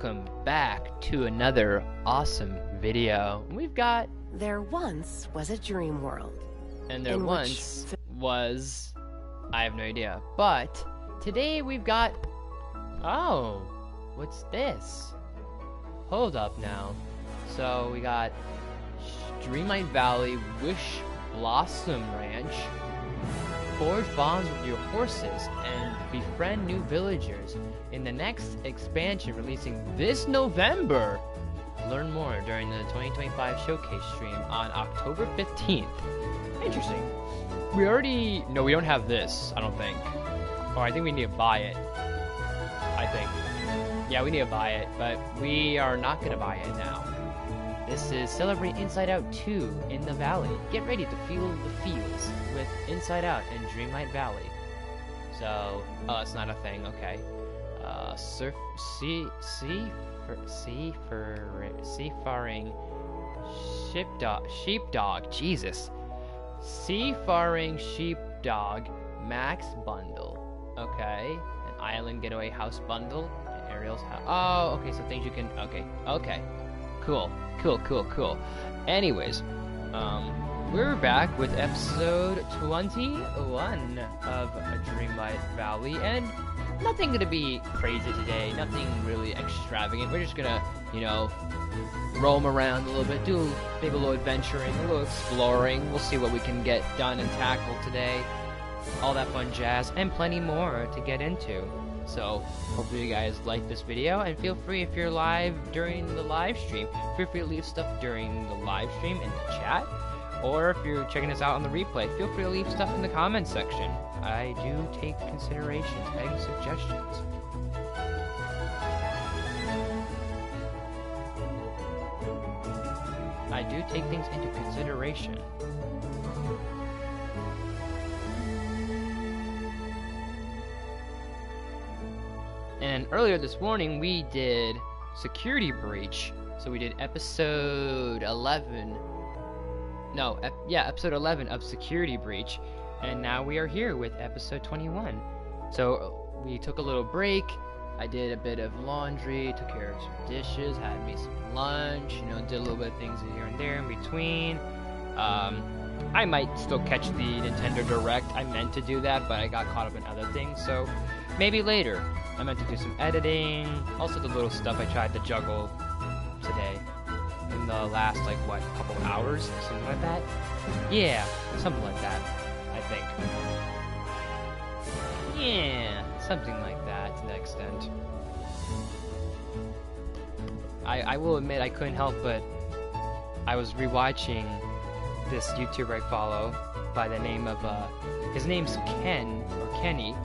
Welcome back to another awesome video. We've got There once was a dream world. and there in once was I have no idea. But today we've got oh, what's this? Hold up now. So we got Dreamlight Valley, Wish Blossom Ranch, forge bonds with your horses, and befriend new villagers in the next expansion releasing this November. Learn more during the 2025 showcase stream on October 15th. Interesting. We don't have this, I don't think. Or I think we need to buy it. I think. Yeah, we need to buy it, but we are not going to buy it now. This is Celebrate Inside Out 2 in the Valley. Get ready to feel the feels with Inside Out and Dreamlight Valley. So, oh, it's not a thing, okay. Seafaring sheepdog, Jesus. Seafaring sheepdog max bundle. Okay. An island getaway house bundle. An Ariel's house. Oh, okay, so things you can, okay. Cool. Anyways, we're back with episode 21 of Dreamlight Valley, and nothing gonna be crazy today, nothing really extravagant. We're just gonna, roam around a little bit, do maybe a little adventuring, a little exploring. We'll see what we can get done and tackled today. All that fun jazz, and plenty more to get into. So, hopefully you guys like this video, and feel free if you're live during the live stream, feel free to leave stuff during the live stream in the chat, or if you're checking us out on the replay, feel free to leave stuff in the comments section. I do take considerations and suggestions. I do take things into consideration. And earlier this morning we did Security Breach. So we did episode 11. Episode 11 of Security Breach. And now we are here with episode 21. So we took a little break. I did a bit of laundry, took care of some dishes, had me some lunch, did a little bit of things here and there in between. I might still catch the Nintendo Direct. I meant to do that, but I got caught up in other things, so maybe later. I meant to do some editing, also the little stuff I tried to juggle today in the last, couple hours, something like that. Yeah, something like that, I think. Yeah, something like that to that extent. I will admit I couldn't help but I was rewatching this YouTuber I follow by the name of, his name's Ken, or Kenny,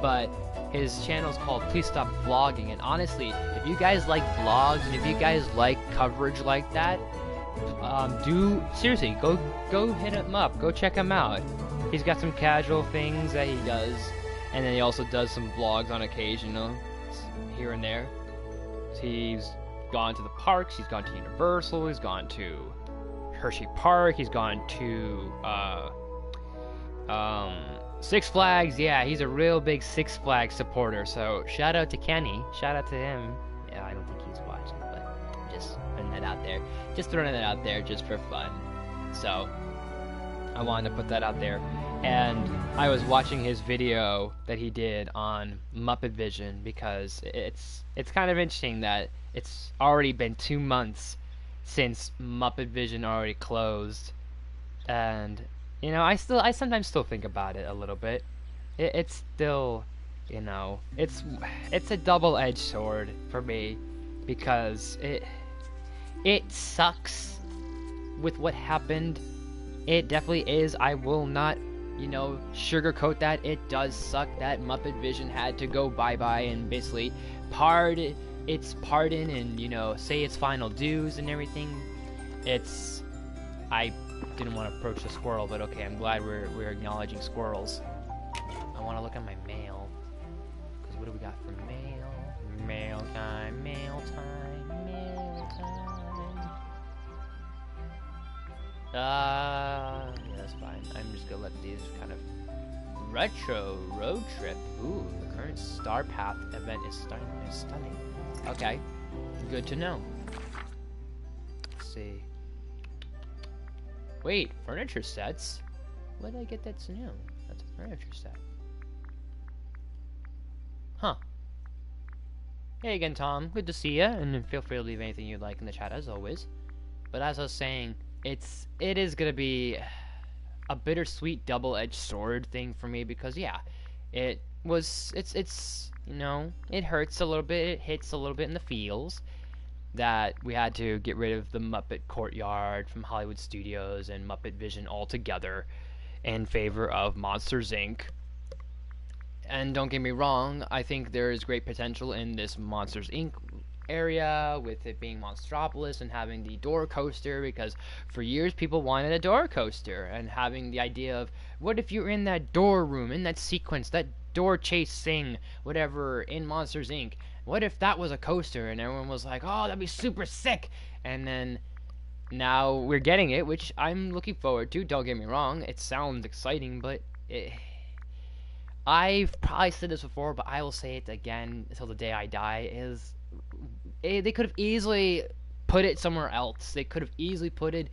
but his channel is called Please Stop Vlogging, and honestly, if you guys like vlogs, and if you guys like coverage like that, seriously, go hit him up, go check him out. He's got some casual things that he does, and then he also does some vlogs on occasion, here and there. He's gone to the parks, he's gone to Universal, he's gone to Hershey Park, he's gone to, Six Flags. Yeah, he's a real big Six Flags supporter, so shout out to Kenny, shout out to him. Yeah, I don't think he's watching, but I'm just putting that out there, just for fun. So I wanted to put that out there, and I was watching his video that he did on Muppet Vision, because it's kind of interesting that it's already been 2 months since Muppet Vision already closed, and I sometimes still think about it a little bit. It's still, it's a double-edged sword for me, because it sucks with what happened. It definitely is. I will not, sugarcoat that. It does suck that Muppet Vision had to go bye-bye and basically pardon and, say its final dues and everything. I didn't want to approach the squirrel, but okay, I'm glad we're acknowledging squirrels. I want to look at my mail, because what do we got for mail? Mail time. Yeah, that's fine. I'm just gonna let these kind of retro road trip. Ooh, the current Star Path event is stunning. Okay. Good to know. Let's see. Wait, furniture sets? Where did I get that's new? That's a furniture set. Huh. Hey again, Tom. Good to see ya, and feel free to leave anything you'd like in the chat as always. But as I was saying, it is gonna be a bittersweet double-edged sword thing for me because yeah, it's you know, it hurts a little bit, it hits a little bit in the feels that we had to get rid of the Muppet Courtyard from Hollywood Studios and Muppet Vision altogether in favor of Monsters Inc. And don't get me wrong, I think there is great potential in this Monsters Inc. area with it being Monstropolis and having the door coaster, because for years people wanted a door coaster, and having the idea of what if you're in that door room, in that sequence, that door chase thing, whatever, in Monsters Inc. What if that was a coaster? And everyone was like, oh, that'd be super sick. And then now we're getting it, which I'm looking forward to. Don't get me wrong, it sounds exciting, but I've probably said this before, but I will say it again until the day I die, they could have easily put it somewhere else. They could have easily put it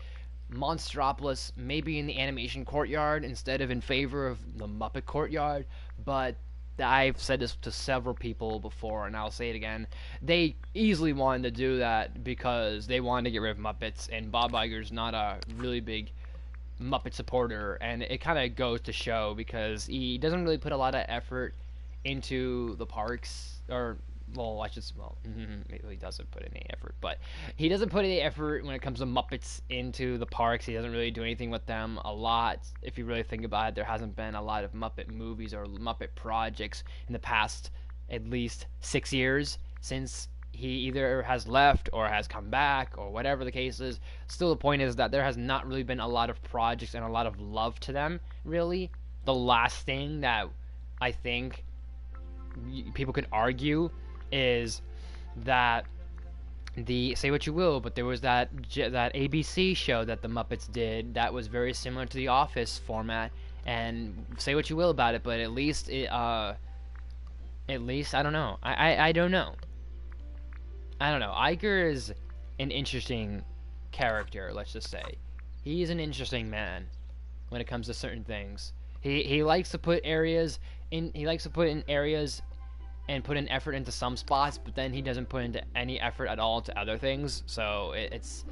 Monstropolis, maybe in the animation courtyard instead of in favor of the Muppet Courtyard, but I've said this to several people before, and I'll say it again. They easily wanted to do that because they wanted to get rid of Muppets, and Bob Iger's not a really big Muppet supporter, and it kind of goes to show because he doesn't really put a lot of effort into the parks, or well, he doesn't put any effort, but he doesn't put any effort when it comes to Muppets into the parks. He doesn't really do anything with them a lot. If you really think about it, there hasn't been a lot of Muppet movies or Muppet projects in the past at least 6 years since he either has left or has come back or whatever the case is. Still, the point is that there has not really been a lot of projects and a lot of love to them, really. The last thing that I think people could argue is that say what you will, but there was that ABC show that the Muppets did that was very similar to the Office format, and say what you will about it, but at least I don't know. I don't know. Iger is an interesting character, let's just say. He's an interesting man when it comes to certain things. He likes to put areas in areas and put an effort into some spots, but then he doesn't put into any effort at all to other things. So it's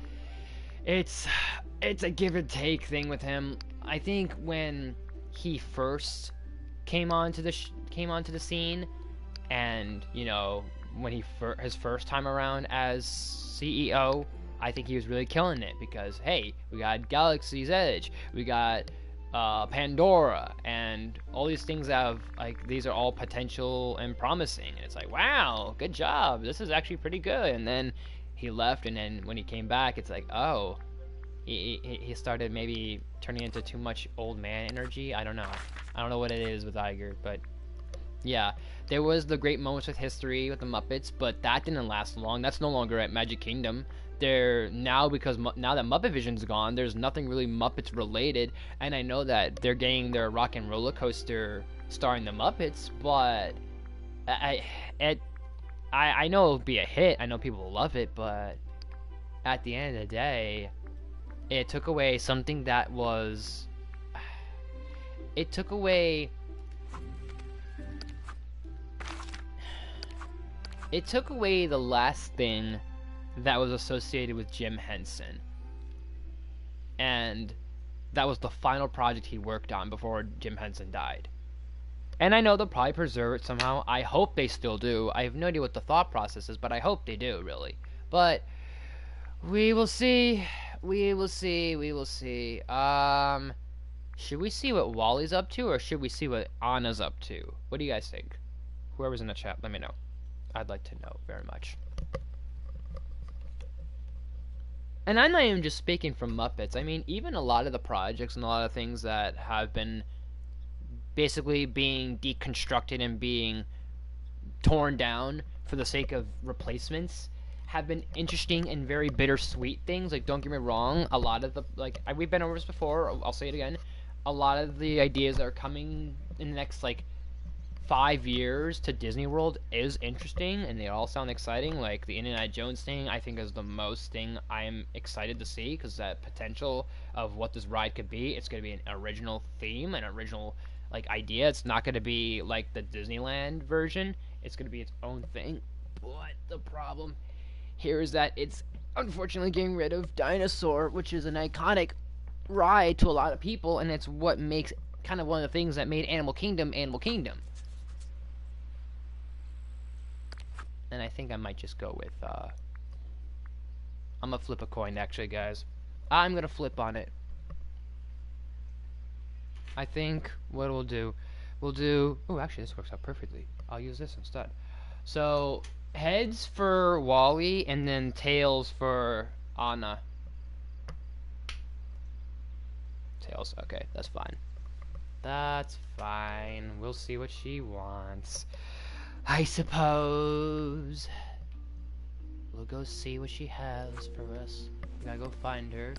a give and take thing with him. I think when he first came onto the scene, and you know, when his first time around as CEO, I think he was really killing it because hey, we got Galaxy's Edge, we got Pandora, and all these things these are all potential and promising, and it's like, wow, good job, this is actually pretty good. And then he left, and then when he came back, it's like, oh, he started maybe turning into too much old man energy. I don't know what it is with Iger, but yeah, there was the great moments with history with the Muppets, but that didn't last long. That's no longer at Magic Kingdom. Because now that Muppet Vision's gone, there's nothing really Muppets related, and I know that they're getting their Rock and Roller Coaster starring the Muppets, but I know it'll be a hit. I know people will love it, but at the end of the day, it took away something that was. It took away the last thing that was associated with Jim Henson, and that was the final project he worked on before Jim Henson died. And I know they'll probably preserve it somehow. I hope they still do. I have no idea what the thought process is, but I hope they do, really. But we will see. We will see. Should we see what Wally's up to, or should we see what Anna's up to? What do you guys think? Whoever's in the chat, let me know. I'd like to know very much. And I'm not even just speaking from Muppets. I mean, even a lot of the projects and a lot of things that have been basically being deconstructed and being torn down for the sake of replacements have been interesting and very bittersweet things. Like, don't get me wrong, a lot of the, we've been over this before, I'll say it again, a lot of the ideas that are coming in the next, 5 years to Disney World is interesting, and they all sound exciting. Like the Indiana Jones thing, I think is the most thing I'm excited to see, because that potential of what this ride could be. It's going to be an original theme, an original like idea. It's not going to be like the Disneyland version. It's going to be its own thing. But the problem here is that it's unfortunately getting rid of Dinosaur, which is an iconic ride to a lot of people, and it's what makes kind of one of the things that made Animal Kingdom Animal Kingdom. And I think I might just go with, I'm gonna flip a coin, actually, guys. I'm gonna flip on it. I think what we'll do, oh, actually, this works out perfectly. I'll use this instead. So, heads for Wally, and then tails for Anna. Tails, okay, that's fine. That's fine. We'll see what she wants, I suppose. We'll go see what she has for us. We gotta go find her.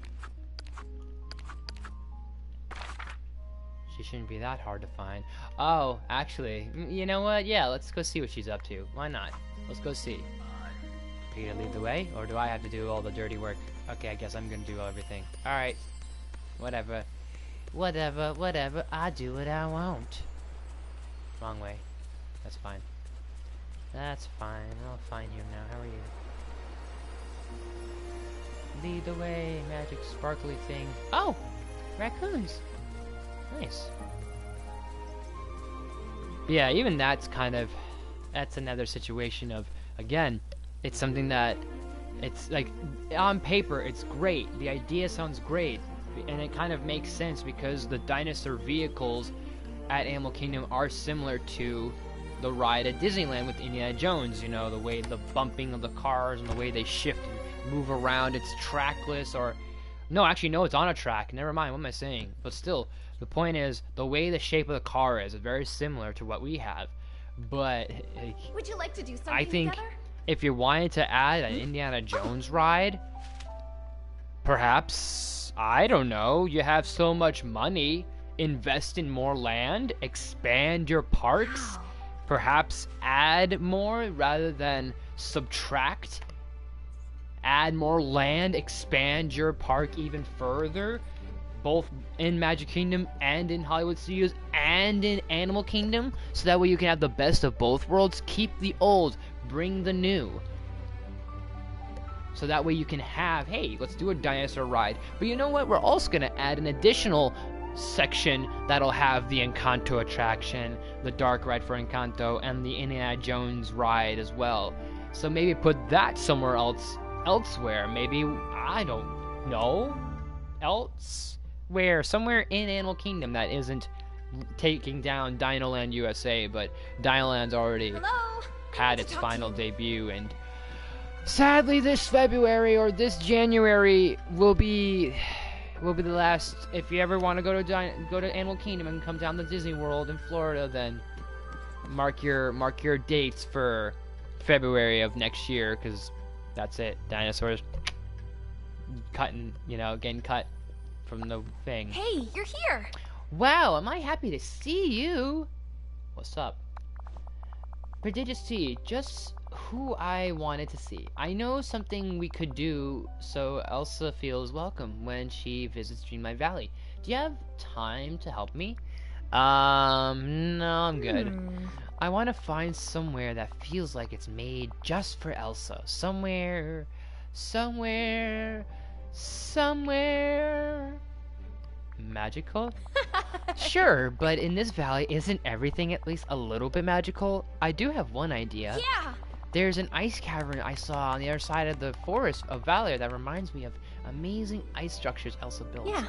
She shouldn't be that hard to find. Oh, actually, you know what? Yeah, let's go see what she's up to. Why not? Let's go see. Peter, lead the way, or do I have to do all the dirty work? Okay, I guess I'm gonna do everything. Alright. Whatever. Whatever. I do what I want. Wrong way. That's fine. That's fine. I'll find you now. How are you? Lead the way, magic sparkly thing. Oh! Raccoons! Nice. Yeah, even that's another situation of, again, it's something that, it's like, on paper, it's great. The idea sounds great. And it kind of makes sense because the dinosaur vehicles at Animal Kingdom are similar to the ride at Disneyland with Indiana Jones. You know, the way the bumping of the cars and the way they shift and move around. It's trackless, or no, actually no, it's on a track. Never mind, what am I saying? But still, the point is the way the shape of the car is very similar to what we have. But would you like to do something I think together? if you're wanting to add an Indiana Jones ride, perhaps, I don't know, you have so much money, invest in more land, expand your parks, perhaps add more rather than subtract. Add more land, expand your park even further, both in Magic Kingdom and in Hollywood Studios and in Animal Kingdom, so that way you can have the best of both worlds. Keep the old, bring the new. So that way you can have, hey, let's do a dinosaur ride. But you know what? We're also going to add an additional section that'll have the Encanto attraction, the dark ride for Encanto, and the Indiana Jones ride as well. So maybe put that somewhere elsewhere. Maybe, I don't know, elsewhere. Somewhere in Animal Kingdom that isn't taking down Dinoland USA, but Dinoland's already had its final debut, and sadly, this February or this January will be the last. If you ever want to go to Animal Kingdom and come down to Disney World in Florida, then mark your dates for February of next year, because that's it. Dinosaurs getting cut from the thing. Hey, you're here. Wow, am I happy to see you? What's up? ProdigiousATea, just who I wanted to see. I know something we could do so Elsa feels welcome when she visits Dreamlight Valley. Do you have time to help me? No, I'm good. I want to find somewhere that feels like it's made just for Elsa. Somewhere magical? Sure, but in this valley, isn't everything at least a little bit magical? I do have one idea. Yeah. There's an ice cavern I saw on the other side of the forest of Valia that reminds me of amazing ice structures Elsa built. Yeah.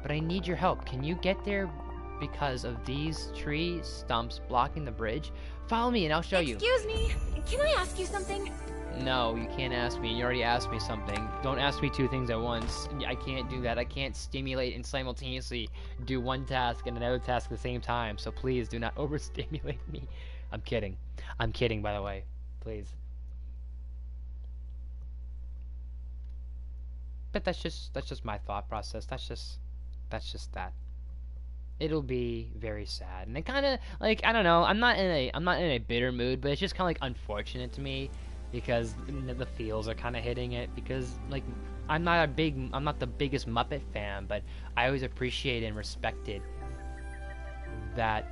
But I need your help. Can you get there because of these tree stumps blocking the bridge? Follow me and I'll show you. Excuse me. Can I ask you something? No, you can't ask me. You already asked me something. Don't ask me two things at once. I can't do that. I can't stimulate and simultaneously do one task and another task at the same time. So please do not overstimulate me. I'm kidding. I'm kidding, by the way. Please. But that's just my thought process. That's just that. it'll be very sad. And it kind of like, I don't know, I'm not in a bitter mood, but it's just kind of like unfortunate to me because the feels are kind of hitting it, because like I'm not the biggest Muppet fan, but I always appreciated and respected that.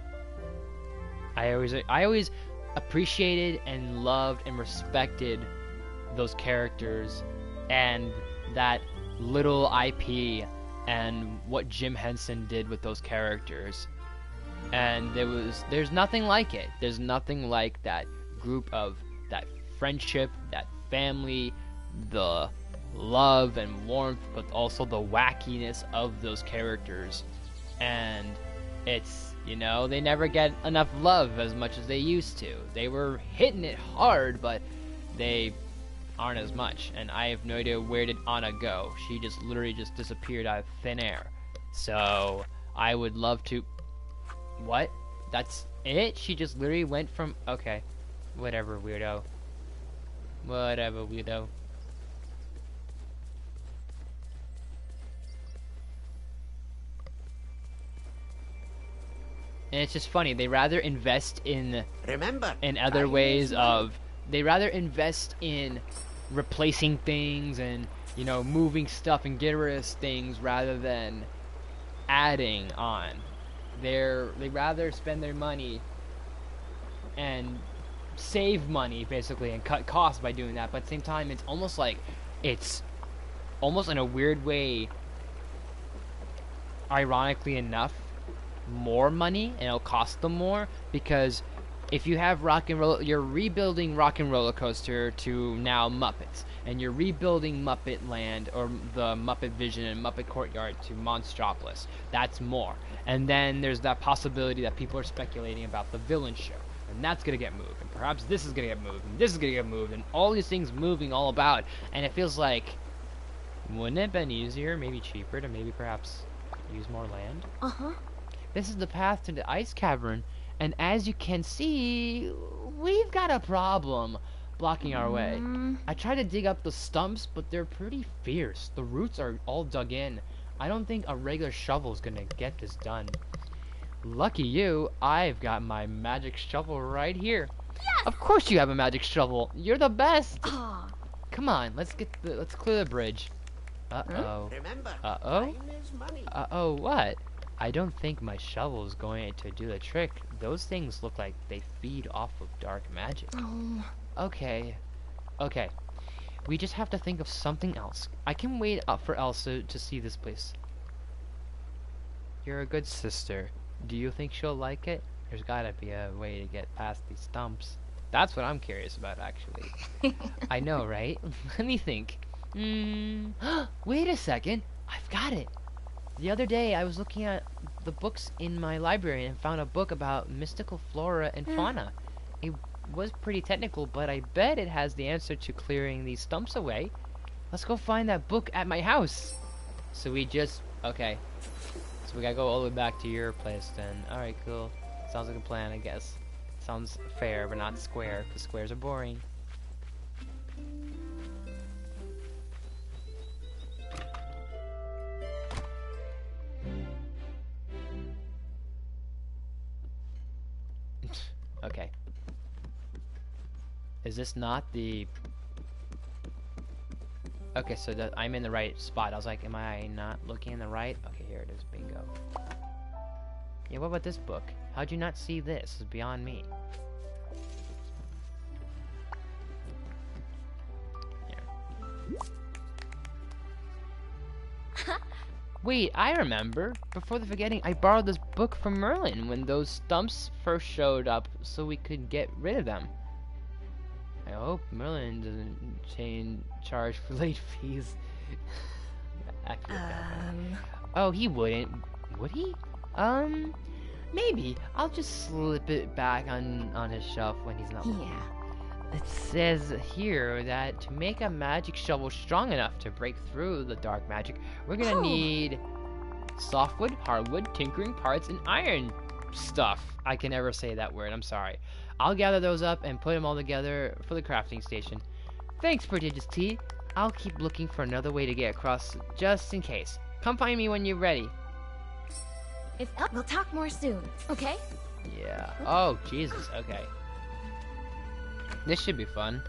I always appreciated and loved and respected those characters and that little IP and what Jim Henson did with those characters. And there's nothing like it. There's nothing like that group of that friendship, that family, the love and warmth, but also the wackiness of those characters. And it's, you know, they never get enough love as much as they used to. They were hitting it hard, but they aren't as much. And I have no idea where did Anna go. She just literally just disappeared out of thin air. So I would love to... What? That's it? She just literally went from... Okay. Whatever, weirdo. Whatever, weirdo. And it's just funny, they rather invest in other ways of, they rather invest in replacing things and, you know, moving stuff and getting rid of things rather than adding on. They rather spend their money and save money basically and cut costs by doing that, but at the same time it's almost like, it's almost in a weird way, ironically enough, more money, and it'll cost them more, because if you have you're rebuilding Rock and Roller Coaster to now Muppets, and you're rebuilding Muppet Land or the Muppet Vision and Muppet Courtyard to Monstropolis, that's more. And then there's that possibility that people are speculating about the villain show, and that's gonna get moved, and perhaps this is gonna get moved, and this is gonna get moved, and all these things moving all about, and it feels like, wouldn't it have been easier, maybe cheaper, to maybe perhaps use more land? This is the path to the ice cavern, and as you can see, we've got a problem blocking our way. I tried to dig up the stumps, but they're pretty fierce. The roots are all dug in. I don't think a regular shovel is gonna get this done. Lucky you, I've got my magic shovel right here. Yes! Of course you have a magic shovel. You're the best. Come on, let's clear the bridge. Uh-oh. Remember, Uh-oh? time is money. Uh-oh, what? I don't think my shovel is going to do the trick. Those things look like they feed off of dark magic. Okay. Okay. We just have to think of something else. I can wait up for Elsa to see this place. You're a good sister. Do you think she'll like it? There's gotta be a way to get past these stumps. That's what I'm curious about, actually. I know, right? Let me think. Wait a second. I've got it. The other day, I was looking at the books in my library and found a book about mystical flora and fauna. It was pretty technical, but I bet it has the answer to clearing these stumps away. Let's go find that book at my house. So we just... Okay. So we gotta go all the way back to your place then. Alright, cool. Sounds like a plan, I guess. Sounds fair, but not square, because squares are boring. Okay. Is this not the... Okay, so I'm in the right spot. I was like, am I not looking in the right? Okay, here it is. Bingo. Yeah, what about this book? How'd you not see this? It's beyond me. Wait, I remember. Before the forgetting, I borrowed this book from Merlin when those stumps first showed up so we could get rid of them. I hope Merlin doesn't charge for late fees. Oh, he wouldn't. Would he? Maybe. I'll just slip it back on his shelf when he's not looking. Yeah. It says here that to make a magic shovel strong enough to break through the dark magic, we're gonna need softwood, hardwood, tinkering parts, and iron stuff. I can never say that word, I'm sorry. I'll gather those up and put them all together for the crafting station. Thanks, ProdigiousATea. I'll keep looking for another way to get across just in case. Come find me when you're ready. We'll talk more soon, okay? Yeah. Oh, Jesus. Okay. This should be fun.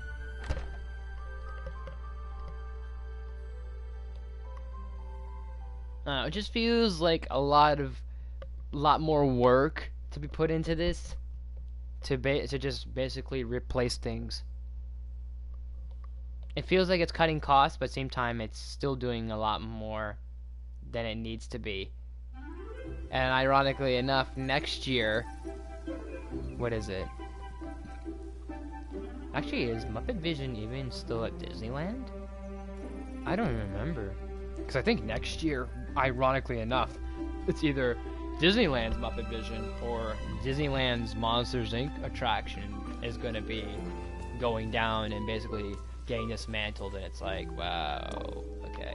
It just feels like a lot more work to be put into this to just basically replace things. It feels like it's cutting costs, but at the same time, it's still doing a lot more than it needs to be. And ironically enough, next year, what is it? Actually, is Muppet Vision even still at Disneyland? I don't remember. Because I think next year, ironically enough, it's either Disneyland's Muppet Vision or Disneyland's Monsters Inc. attraction is going to be going down and basically getting dismantled, and it's like, wow, okay.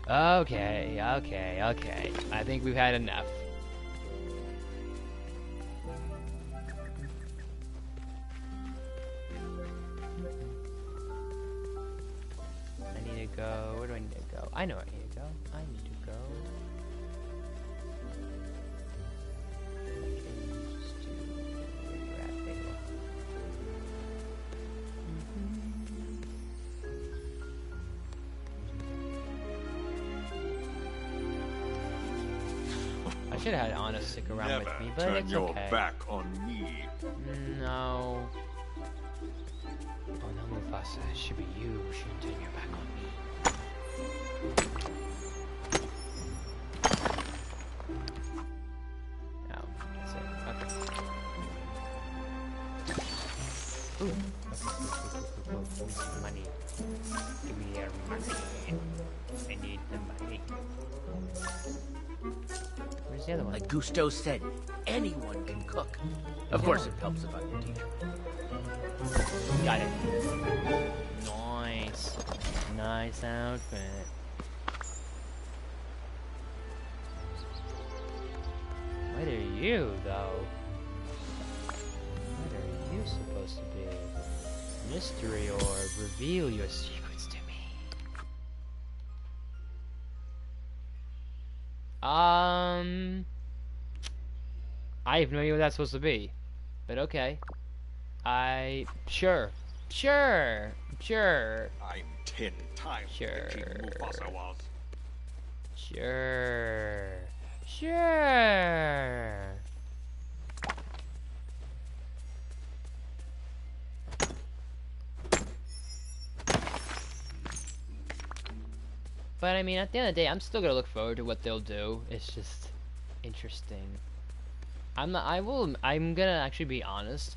Okay. I think we've had enough. I need to go. Where do I need to go? I know where I need to go. I need to go. I should have had Anna stick around with me, but it's okay. Turn your back on me. No. Oh no, Mufasa, it should be you who should turn your back on me. No, that's it. Okay. Ooh. Money. Give me your money. I need the money. Where's the other one? Like Gusto said, anyone can cook. Of course, it helps if I'm your teacher. Got it. Nice. Nice outfit. What are you, though? What are you supposed to be? Mystery orb, reveal your secrets to me. I have no idea what that's supposed to be, but okay. Sure. I'm 10 times Sure. the king Mufasa was. Sure. But I mean, at the end of the day, I'm still gonna look forward to what they'll do. It's just interesting. I'm gonna actually be honest.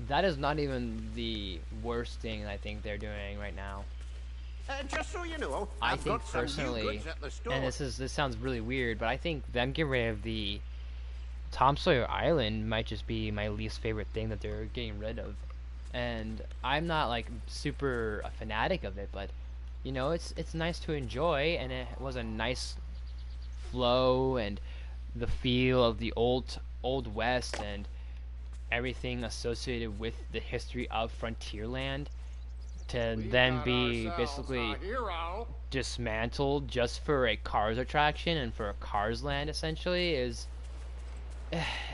That is not even the worst thing I think they're doing right now. Just so you know, I I've think got some new personally, goods at the store. and this sounds really weird, but I think them getting rid of the Tom Sawyer Island might just be my least favorite thing that they're getting rid of. And I'm not like super a fanatic of it, but you know, it's nice to enjoy, and it was a nice flow and the feel of the old West and everything associated with the history of Frontierland to then be basically dismantled just for a Cars attraction and for a Cars land essentially is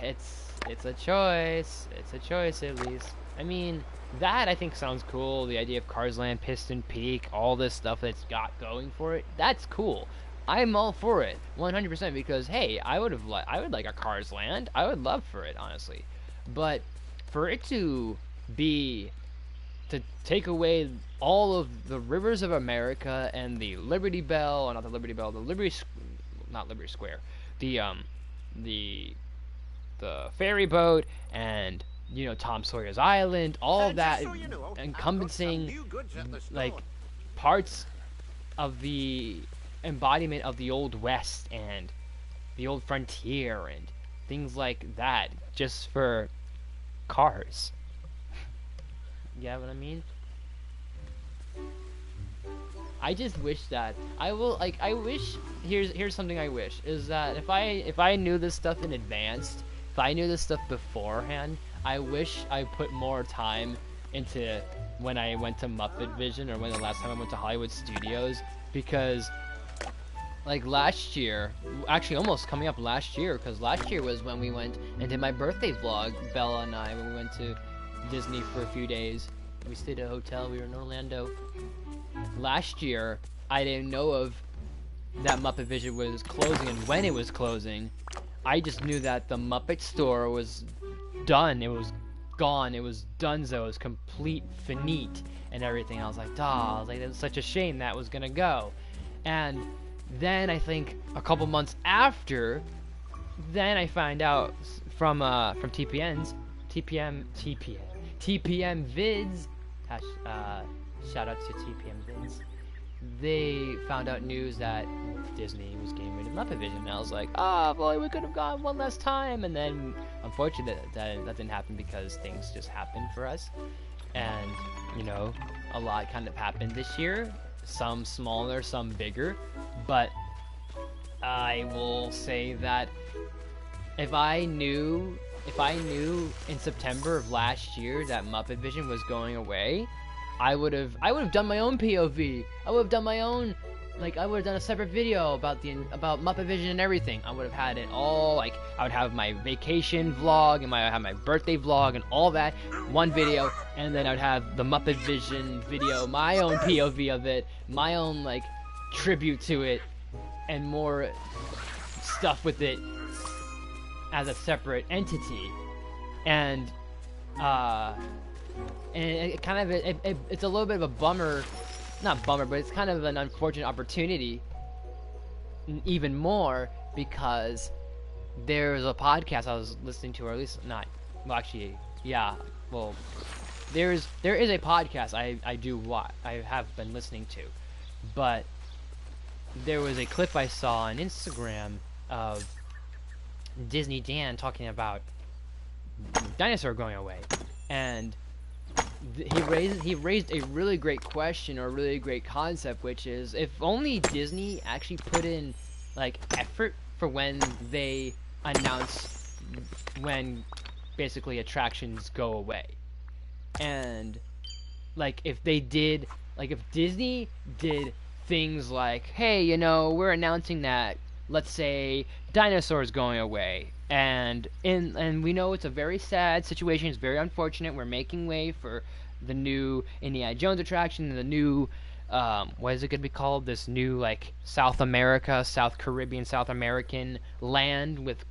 it's a choice. It's a choice at least. I mean, that I think sounds cool. The idea of Cars Land, Piston Peak, all this stuff that's got going for it. That's cool. I'm all for it, 100%. Because hey, I would like a Cars Land. I would love for it, honestly. But for it to take away all of the rivers of America and the Liberty Bell, or not the Liberty Bell, not Liberty Square, the ferry boat, and you know, Tom Sawyer's Island, all of that, so you know, encompassing like parts of the embodiment of the Old West and the old frontier and things like that, just for cars. You get what I mean? I just wish that I wish here's something I wish is that if I knew this stuff in advance, if I knew this stuff beforehand, I wish I put more time into when I went to Muppet Vision or when the last time I went to Hollywood Studios, because like last year, actually almost coming up last year, because last year was when we went and did my birthday vlog, Bella and I, when we went to Disney for a few days. We stayed at a hotel, we were in Orlando. Last year, I didn't know of that Muppet Vision was closing and when it was closing. I just knew that the Muppet store was done, it was gone, it was donezo, it was complete, finite, and everything. I was like, "Duh," I was like, it was such a shame that was gonna go. And then I think a couple months after, then I find out from TPM Vids, shout out to TPM Vids. They found out news that Disney was getting rid of Muppet Vision, and I was like, oh boy, we could have gone one last time. And then unfortunately that didn't happen because things just happened for us, and you know, a lot kind of happened this year. Some smaller, some bigger, but I will say that if I knew in September of last year that Muppet Vision was going away, I would have done my own POV. I would have done my own, like, I would have done a separate video about Muppet Vision and everything. I would have had it all, like, I would have my vacation vlog and I would have my birthday vlog and all that, one video, and then I would have the Muppet Vision video, my own POV of it, my own, like, tribute to it, and more stuff with it as a separate entity. And it kind of it's a little bit of a bummer, not bummer, but it's kind of an unfortunate opportunity even more, because there's a podcast I was listening to, or at least not, well actually, yeah, well, there is a podcast I have been listening to, but there was a clip I saw on Instagram of Disney Dan talking about dinosaur going away, and he raised a really great question, or a really great concept, which is, if only Disney actually put in like effort for when they announce when basically attractions go away, and like if Disney did things like, hey, you know, we're announcing that, let's say, dinosaurs going away, and we know it's a very sad situation, it's very unfortunate, we're making way for the new Indiana Jones attraction, and the new what is it going to be called, this new like South Caribbean, South American land with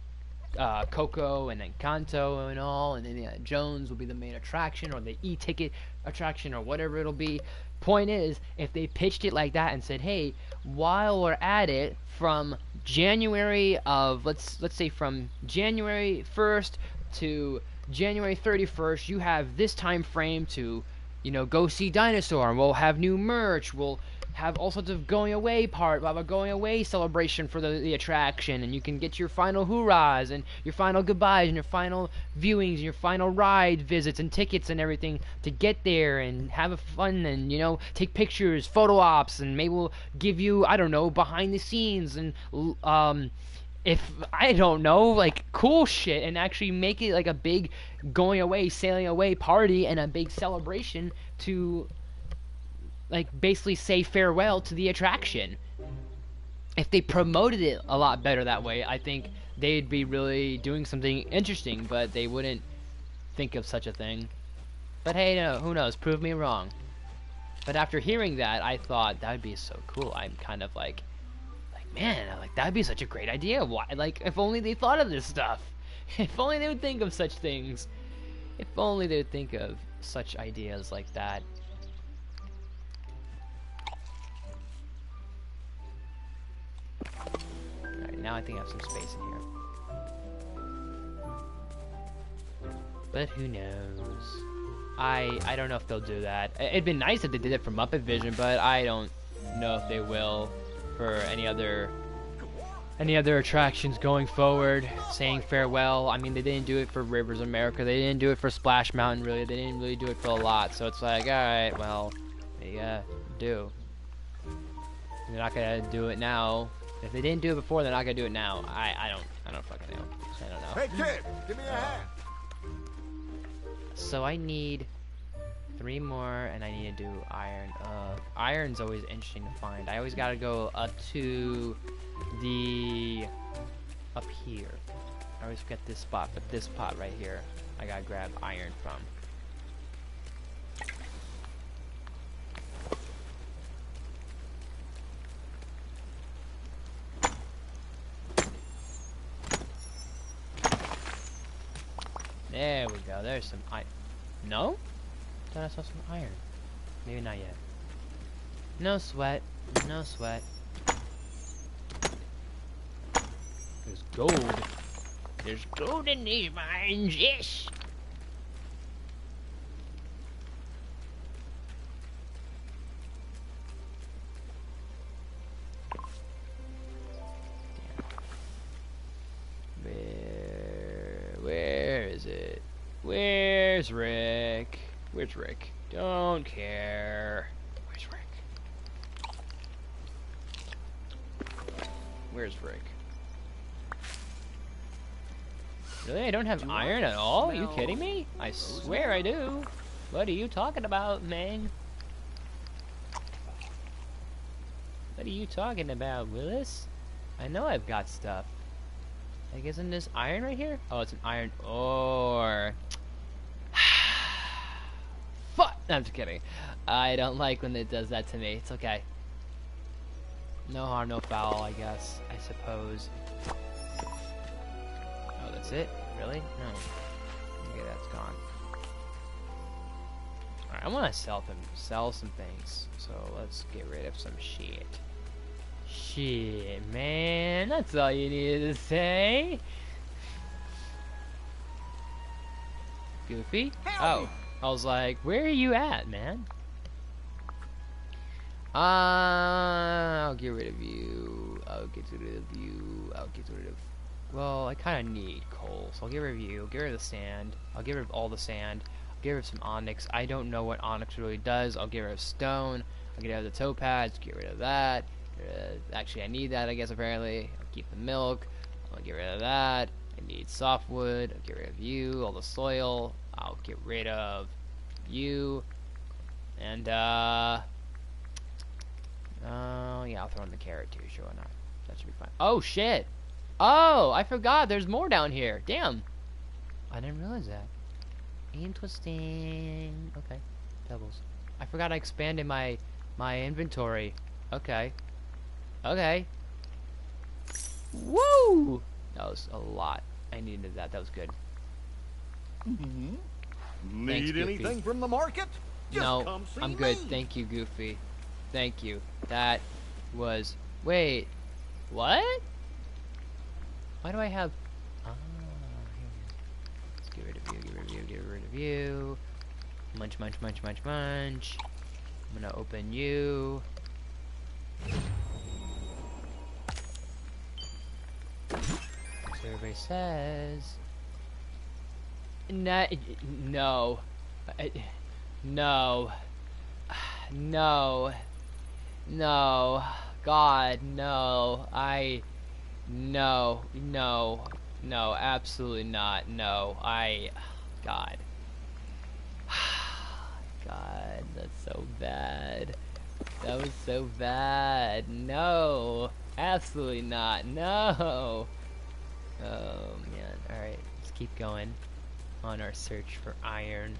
Coco and Encanto and all, and Indiana Jones will be the main attraction, or the e-ticket attraction, or whatever it'll be. Point is, if they pitched it like that and said, hey, while we're at it, from January of, let's say from January 1st to January 31st, you have this time frame to, you know, go see Dinosaur, and we'll have new merch, we'll have all sorts of going away we'll have a going away celebration for the attraction, and you can get your final hurrahs and your final goodbyes and your final viewings and your final ride visits and tickets and everything to get there and have a fun, and, you know, take pictures, photo ops, and maybe we'll give you, I don't know, behind the scenes and if I don't know, like cool shit, and actually make it like a big going away, sailing away party and a big celebration to like basically say farewell to the attraction. If they promoted it a lot better that way, I think they'd be really doing something interesting, but they wouldn't think of such a thing. But hey, no, who knows, prove me wrong. But after hearing that, I thought that would be so cool. I'm kind of like man, like that'd be such a great idea. Why, like, if only they thought of this stuff. If only they would think of such things. If only they would think of such ideas like that. Alright, now I think I have some space in here. But who knows? I don't know if they'll do that. It'd been nice if they did it for Muppet Vision, but I don't know if they will for any other attractions going forward, saying farewell. I mean, they didn't do it for Rivers of America, they didn't do it for Splash Mountain, really, they didn't really do it for a lot, so it's like, alright, well, they do. They're not gonna do it now. If they didn't do it before, they're not gonna do it now. I don't fucking know. I don't know. Hey kid, give me a hand. So I need 3 more, and I need to do iron. Iron's always interesting to find. I always gotta go up to the... up here. I always forget this spot, but this spot right here, I gotta grab iron from. There we go. There's some iron. No? Thought I saw some iron. Maybe not yet. No sweat. No sweat. There's gold. There's gold in these mines. Yes. Where is it? Where's Rick? Where's Rick? Don't care. Where's Rick? Where's Rick? Really? I don't have iron at all? Are you kidding me? I swear I do. What are you talking about, man? What are you talking about, Willis? I know I've got stuff. Like, isn't this iron right here? Oh, it's an iron ore. Fuck! I'm just kidding. I don't like when it does that to me. It's okay. No harm, no foul, I guess. I suppose. Oh, that's it? Really? No. Okay, that's gone. Alright, I want to sell some things. So let's get rid of some shit. Shit, man. That's all you needed to say. Goofy? Oh. I was like, where are you at, man? I'll get rid of you. I'll get rid of you. I'll get rid of... Well, I kind of need coal, so I'll get rid of you. Get rid of the sand. I'll get rid of all the sand. I'll get rid of some onyx. I don't know what onyx really does. I'll get rid of stone. I'll get rid of the topaz. Get rid of that. Actually, I need that, I guess, apparently. I'll keep the milk. I'll get rid of that. I need softwood. I'll get rid of you. All the soil. I'll get rid of you. And, oh, yeah, I'll throw in the carrot, too. Sure, why not? That should be fine. Oh, shit! Oh, I forgot. There's more down here. Damn. I didn't realize that. Interesting. Okay. Pebbles. I forgot I expanded my inventory. Okay. Okay. Woo! That was a lot. I needed that. That was good. Mm-hmm. Thanks, Need Goofy. anything from the market? Just No, come see I'm good. me. Thank you, Goofy. Thank you. That was... Wait. What? Why do I have... Ah, here. Let's get rid of you, get rid of you, get rid of you. Munch, munch, munch, munch, munch. I'm gonna open you. So everybody says... No. No. No. No. No. God, no. No. No. No, absolutely not. No. God. God, that's so bad. That was so bad. No. Absolutely not. No. Oh, man. Alright, let's keep going on our search for iron.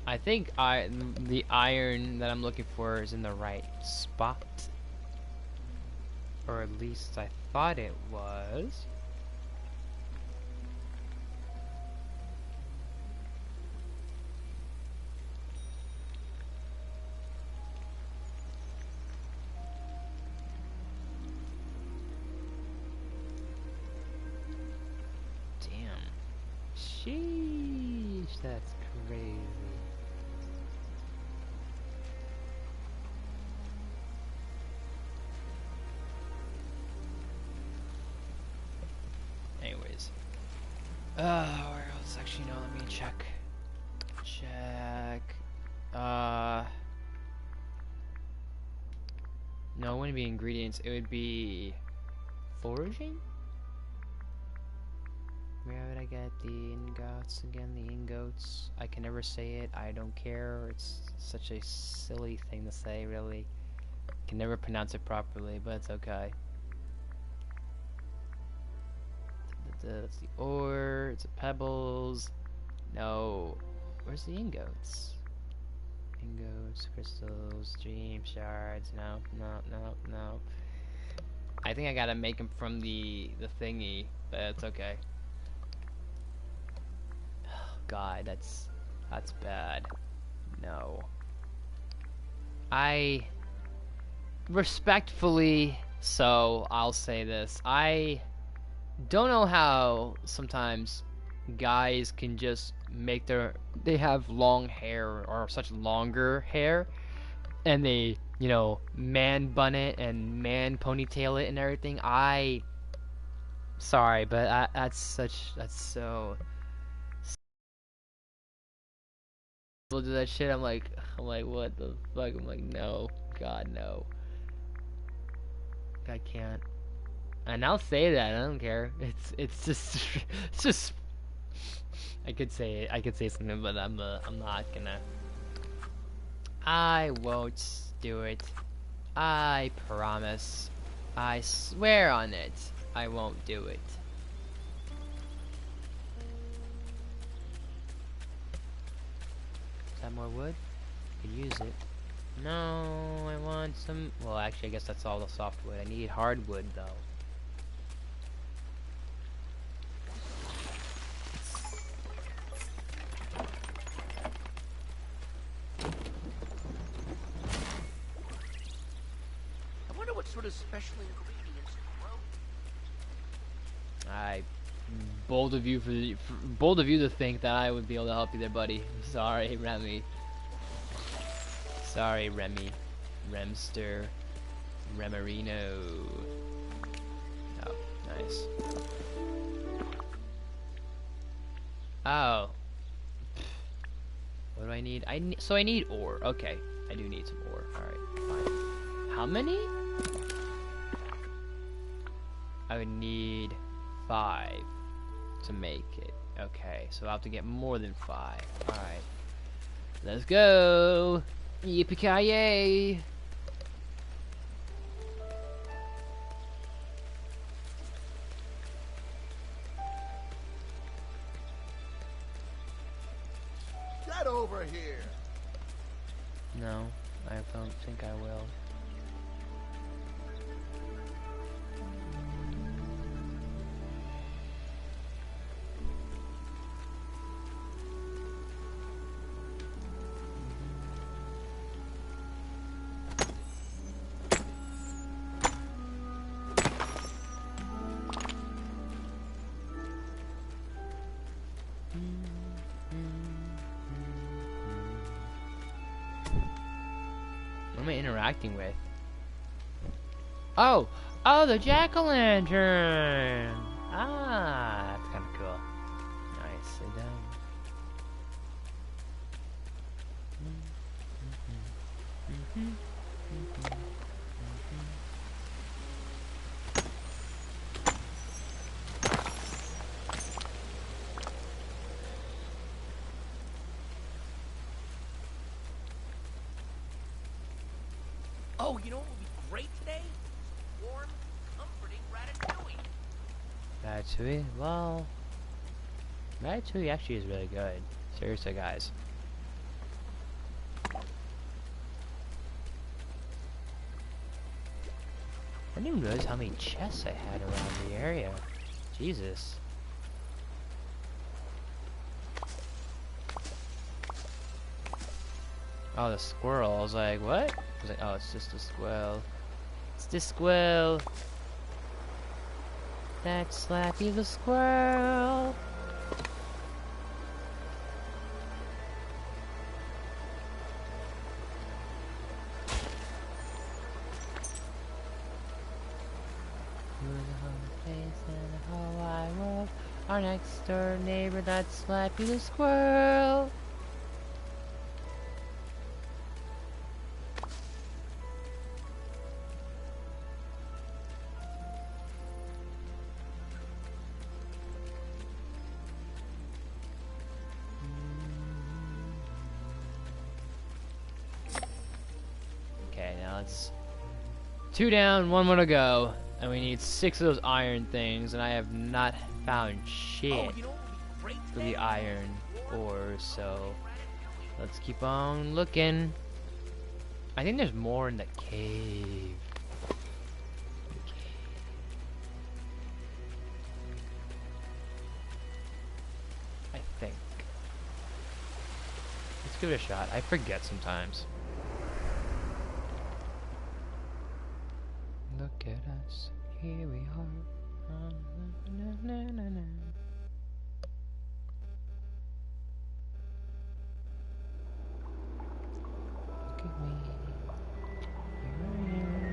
I think the iron that I'm looking for is in the right spot. Or at least I thought it was. Sheesh, that's crazy. Anyways. Where else? Actually, no, let me check. No, it wouldn't be ingredients, it would be foraging? Where would I get the ingots again? The ingots. I can never say it. I don't care. It's such a silly thing to say, really. Can never pronounce it properly, but it's okay. That's the ore. It's the pebbles. No. Where's the ingots? Ingots, crystals, dream shards. No, no, no, no. I think I gotta make them from the thingy, but it's okay. Oh, God, that's bad. No. I respectfully, so I'll say this. I don't know how sometimes guys can just make they have long hair or such longer hair and they, you know, man bun it and man ponytail it and everything. Sorry, but that's so people do that shit. I'm like what the fuck? I'm like, no, God, no. I can't. And I'll say that. I don't care. It's just it's just. I could say it. I could say something, but I'm not gonna. I won't do it. I promise. I swear on it. I won't do it. Is that more wood? Could use it. No, I want some. Well, actually, I guess that's all the softwood. I need hardwood though. I wonder what sort of special ingredients grow. Bold of you bold of you to think that I would be able to help you there, buddy. Sorry, Remy. Sorry, Remy. Remster. Remarino. Oh, nice. Oh. What do I need? So I need ore. Okay, I do need some ore. Alright, fine. How many? I would need 5 to make it. Okay, so I'll have to get more than 5. Alright. Let's go! Yippee-ki-yay! Get over here. No, I don't think I will. What am I interacting with? Oh! Oh, the jack-o'-lantern! Ah, that's kind of cool. Nicely done. Oh, you know what would be great today? Warm, comforting ratatouille. Ratatouille? Well, Ratatouille actually is really good. Seriously, guys. I didn't even realize how many chests I had around the area. Jesus. Oh, the squirrel. I was like, what? I was like, oh, it's just a squirrel. It's the squirrel. That's Slappy the squirrel. Our next door neighbor, that's Slappy the squirrel. That's 2 down, 1 more to go. And we need 6 of those iron things, and I have not found shit Oh, you know what would be great for today? the iron ore, so let's keep on looking. I think there's more in the cave. I think. Let's give it a shot. I forget sometimes. Look at us, here we are. Na, na, na, na. Look at me. Here I am.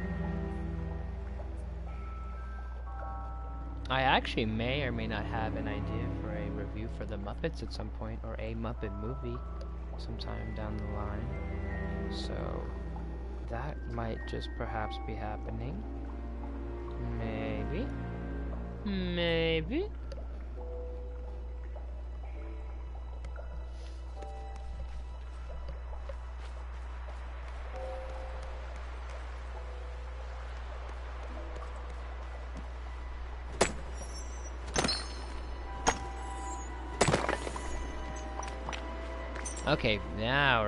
I actually may or may not have an idea for a review for the Muppets at some point, or a Muppet movie sometime down the line. So that might just perhaps be happening. Maybe. Maybe. Okay, now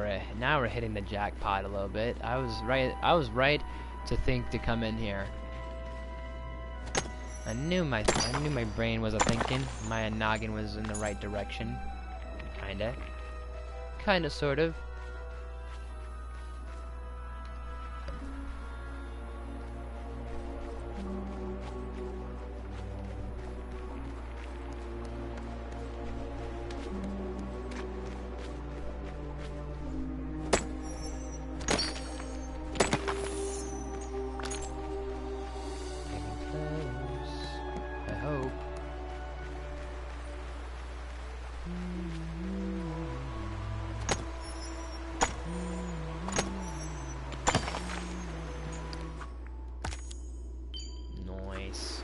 we're hitting the jackpot a little bit. I was right to think to come in here. I knew my brain was a thinking. My noggin was in the right direction. Kinda sort of. Nice.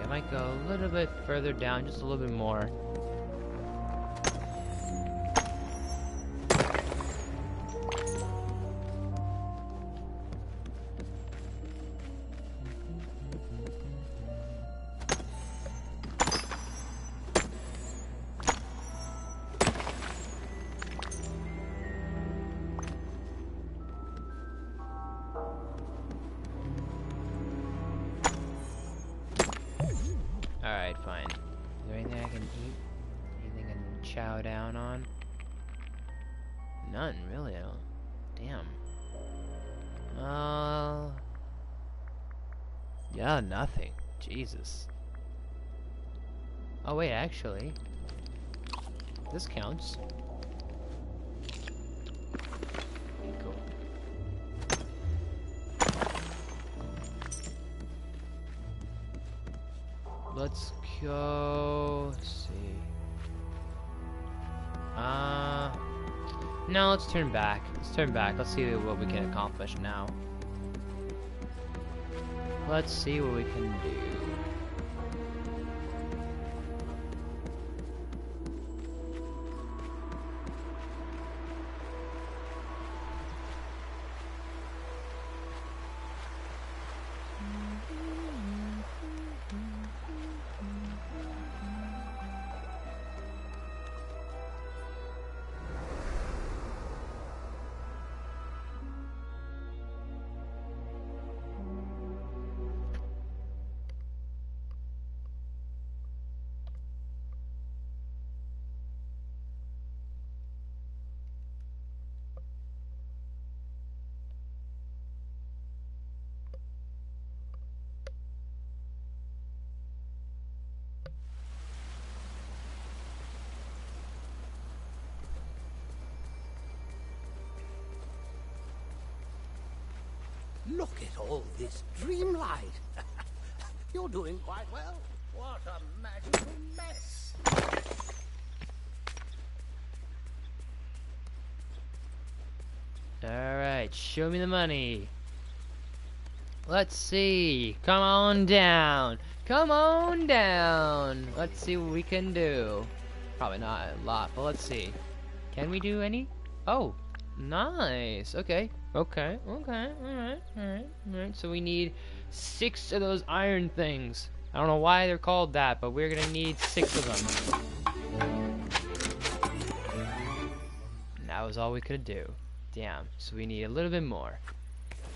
I might go a little bit further down, just a little bit more. Alright, fine. Is there anything I can eat? Anything I can chow down on? None, really. I don't. Damn. Yeah, nothing. Jesus. Oh, wait, actually. This counts. Cool. Let's go. Let's see. No, let's turn back. Let's turn back. Let's see what we can accomplish now. Let's see what we can do. Look at all this Dreamlight. You're doing quite well. What a magical mess. Alright, show me the money. Let's see. Come on down. Come on down. Let's see what we can do. Probably not a lot, but let's see. Can we do any? Oh, nice. Okay. Okay. Okay. Alright. Alright. Alright. So we need 6 of those iron things. I don't know why they're called that, but we're gonna need 6 of them. And that was all we could do. Damn. So we need a little bit more.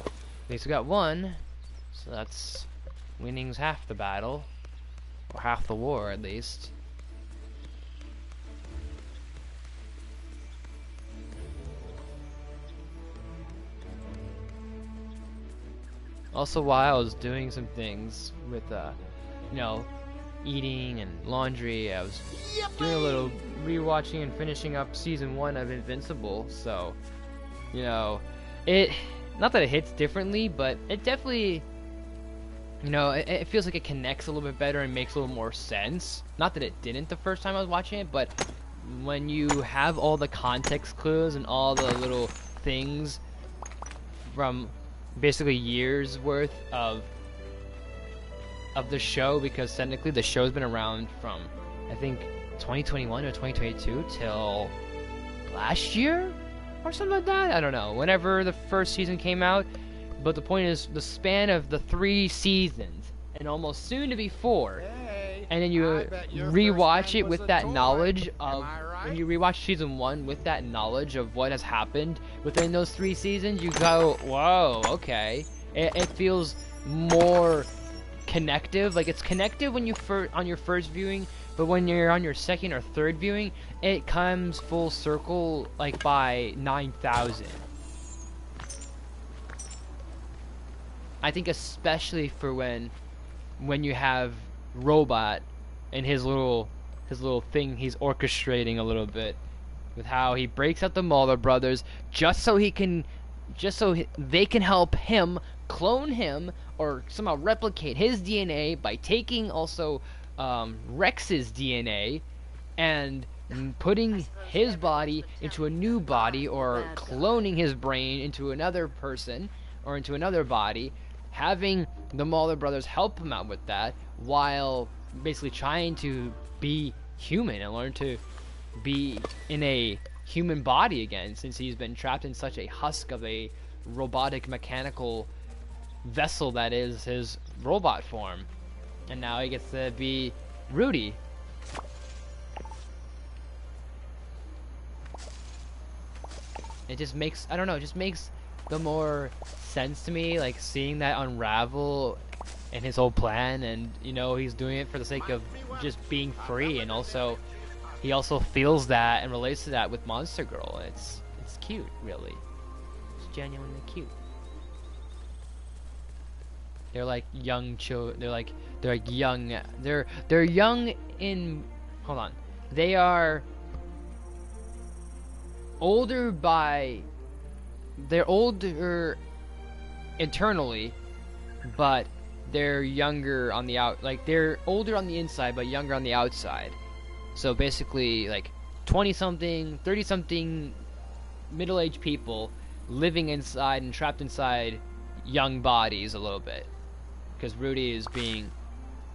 At least we got 1. So that's winning's half the battle. Or half the war, at least. Also, while I was doing some things with, you know, eating and laundry, I was doing a little rewatching and finishing up season 1 of Invincible. So, you know, not that it hits differently, but it definitely, you know, it feels like it connects a little bit better and makes a little more sense. Not that it didn't the first time I was watching it, but when you have all the context clues and all the little things from basically years worth of the show, because technically the show's been around from I think 2021 or 2022 till last year or something like that. I don't know, whenever the first season came out. But the point is, the span of the 3 seasons and almost soon to be 4, and then you rewatch it with that knowledge of, when you rewatch season 1 with that knowledge of what has happened within those 3 seasons, you go, whoa, okay. It feels more connective. Like, it's connective when you on your first viewing, but when you're on your second or third viewing, it comes full circle like by 9,000. I think especially for when you have Robot and his little thing he's orchestrating a little bit with how he breaks out the Mauler brothers just so they can help him clone him or somehow replicate his DNA by taking also Rex's DNA and putting his body into a new body, or cloning his brain into another person or into another body, having the Mauler brothers help him out with that while basically trying to be human and learn to be in a human body again, since he's been trapped in such a husk of a robotic mechanical vessel that is his robot form. And now he gets to be Rudy. It just makes, I don't know, it just makes the more sense to me, like seeing that unravel in his whole plan. And you know, he's doing it for the sake of just being free, and also he also feels that and relates to that with Monster Girl. It's cute, really. It's genuinely cute. They're like young children. They're like young. They're young in. Hold on. They are older by. They're older internally, but they're younger on the out. Like, they're older on the inside, but younger on the outside. So basically, like 20-something, 30-something, middle-aged people living inside and trapped inside young bodies a little bit. Because Rudy is being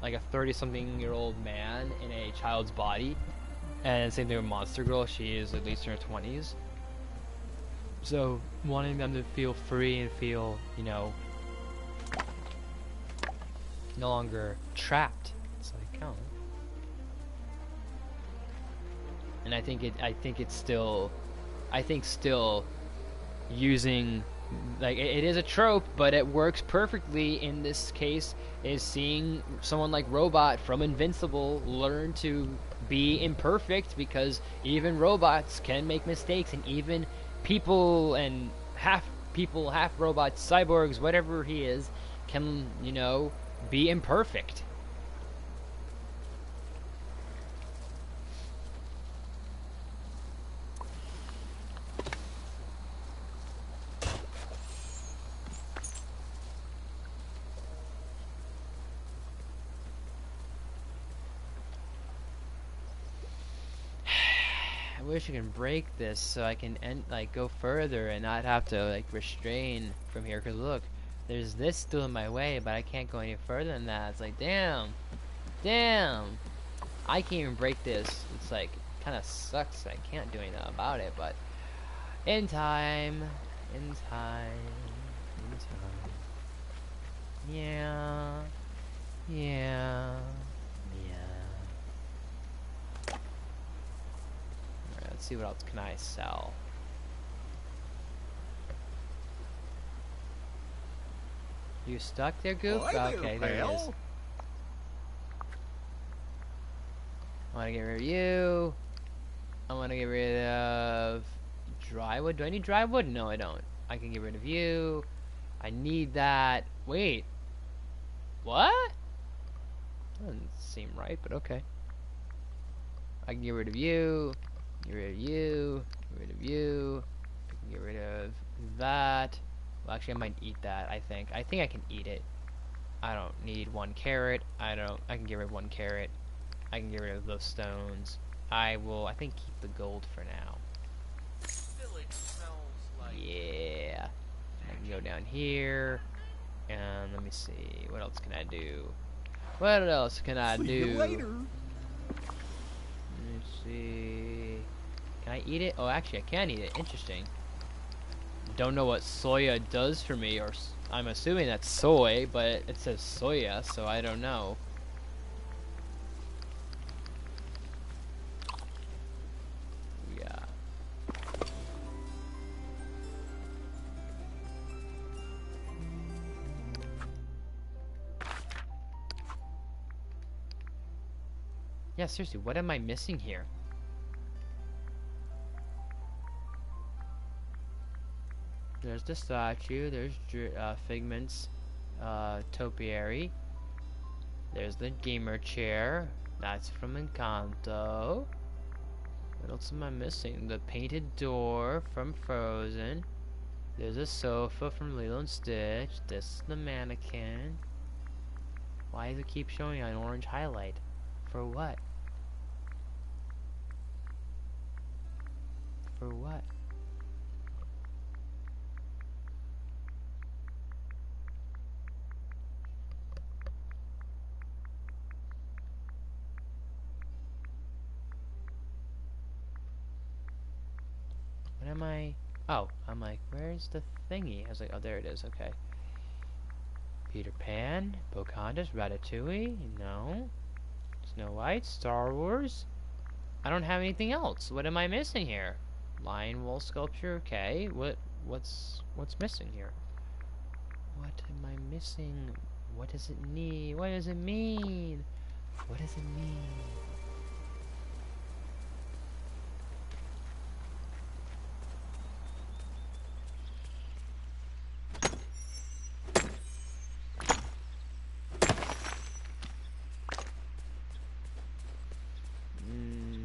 like a 30-something-year-old man in a child's body. And same thing with Monster Girl, she is at least in her 20s. So, wanting them to feel free and feel, you know, no longer trapped. It's like, oh. And I think still using, like, it is a trope, but it works perfectly in this case, is seeing someone like Robot from Invincible learn to be imperfect, because even robots can make mistakes, and even people and half robots, cyborgs, whatever he is, can, you know, be imperfect. wish I can break this so I can go further and not have to like restrain from here. Cause look, there's this still in my way, but I can't go any further than that. It's like damn, I can't even break this. It's like kind of sucks. I can't do anything about it, but in time, in time. Yeah. Alright, let's see what else can I sell. You stuck there, Goof? Okay, there it is. I want to get rid of you. I want to get rid of drywood. Do I need drywood? No, I don't. I can get rid of you. I need that. Wait. What? Doesn't seem right, but okay. I can get rid of you. Get rid of you. Get rid of you. I can get rid of that. Well, actually, I might eat that. I think I can eat it. I don't need 1 carrot. I can get rid of 1 carrot. I can get rid of those stones. I think keep the gold for now. Village smells like Yeah. I can go down here. And let me see. What else can I do? What else can I do? See you later. Let's see. Can I eat it? Oh, actually, I can eat it. Interesting. Don't know what soya does for me, or I'm assuming that's soy, but it says soya, so I don't know. Yeah. Yeah, seriously, what am I missing here? There's the statue, there's Figment's topiary. There's the gamer chair, that's from Encanto. What else am I missing? The painted door from Frozen. There's a sofa from Lilo and Stitch. This is the mannequin. Why does it keep showing an orange highlight? For what? For what? What am I? Oh, I'm like, where's the thingy? I was like, oh, there it is. Okay. Peter Pan, Pocahontas, Ratatouille. No. Snow White, Star Wars. I don't have anything else. What am I missing here? Lion wool sculpture. Okay. What's missing here? What am I missing? What does it need? What does it mean? What does it mean?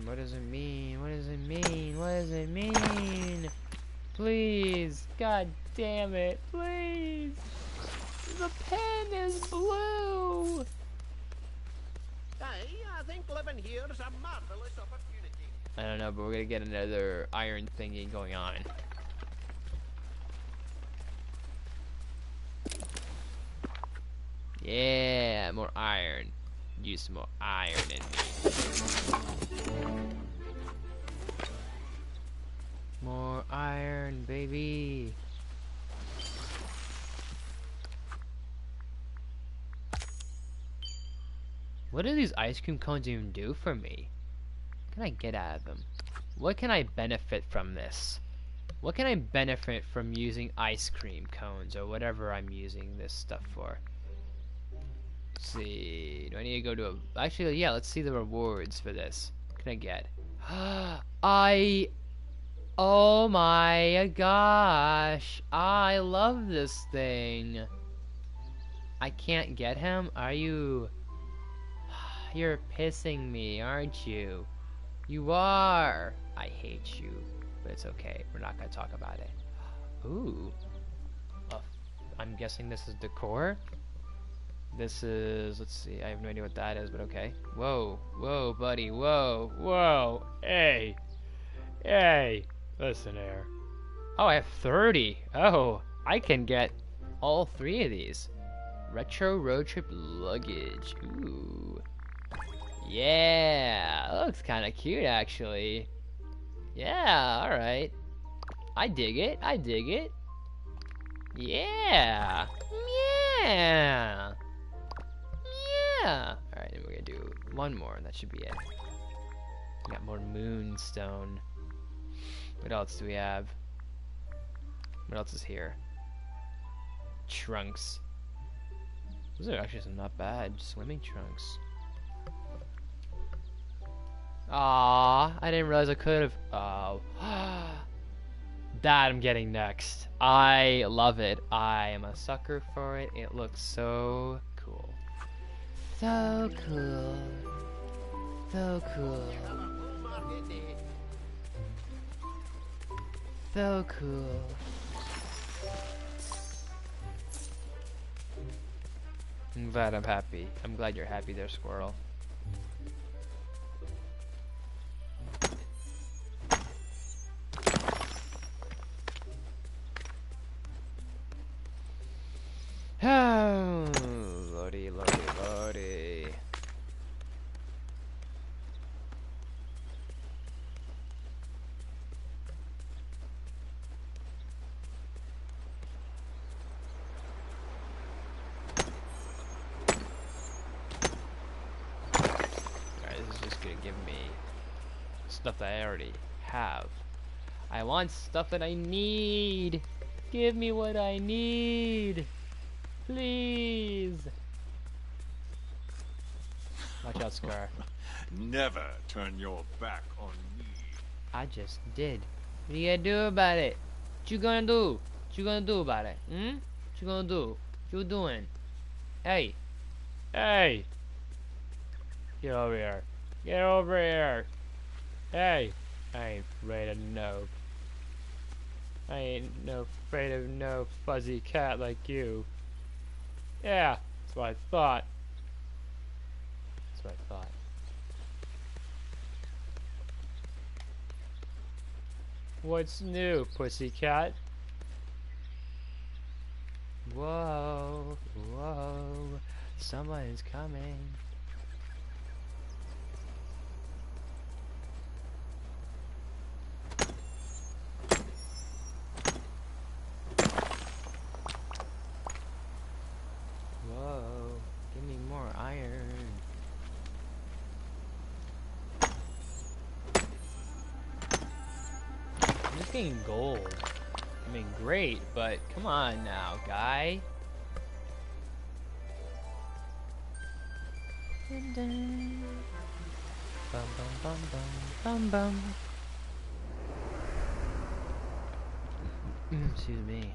What does it mean? What does it mean? What does it mean? Please, god damn it, please. The pen is blue. Hey, I think living here is a marvelous opportunity. I don't know, but we're gonna get another iron thingy going on. Yeah, more iron. Use some more iron in me. More iron, baby. What do these ice cream cones even do for me? What can I get out of them? What can I benefit from this? What can I benefit from using ice cream cones or whatever I'm using this stuff for? Let's see. Do I need to go to a... Actually, yeah, let's see the rewards for this. What can I get? Oh my gosh. I love this thing. I can't get him? Are you... You're pissing me, aren't you? You are. I hate you. But it's okay. We're not going to talk about it. Ooh. I'm guessing this is decor? This is... Let's see. I have no idea what that is, but okay. Whoa. Whoa, buddy. Whoa. Whoa. Hey. Hey, listen here. Oh, I have 30. Oh, I can get all 3 of these. Retro road trip luggage. Ooh. Yeah, that looks kind of cute actually. Yeah, alright. I dig it. I dig it. Yeah. Yeah. Yeah. Alright, and we're gonna do one more, and that should be it. We got more moonstone. What else do we have? What else is here? Trunks. Those are actually some not bad swimming trunks. Ah, I didn't realize I could have. Oh. That I'm getting next. I love it. I am a sucker for it. It looks so cool. So cool. So cool. So cool. I'm glad I'm happy. I'm glad you're happy there, squirrel. Oh, lordy, lordy, lordy. Alright, this is just gonna give me stuff that I already have. I want stuff that I need. Give me what I need. Please. Watch out, Scar. Never turn your back on me. I just did. What are you gonna do about it? What you gonna do? What you gonna do about it? Hmm? What you gonna do? What you doing? Hey. Hey. Get over here. Get over here. Hey. I ain't afraid of no. I ain't no afraid of no fuzzy cat like you. Yeah, that's what I thought. That's what I thought. What's new, pussycat? Whoa, whoa, someone is coming. Whoa, give me more iron. I'm just getting gold. I mean, great, but come on now, guy. Dun dun. Bum bum bum bum bum bum. Excuse me.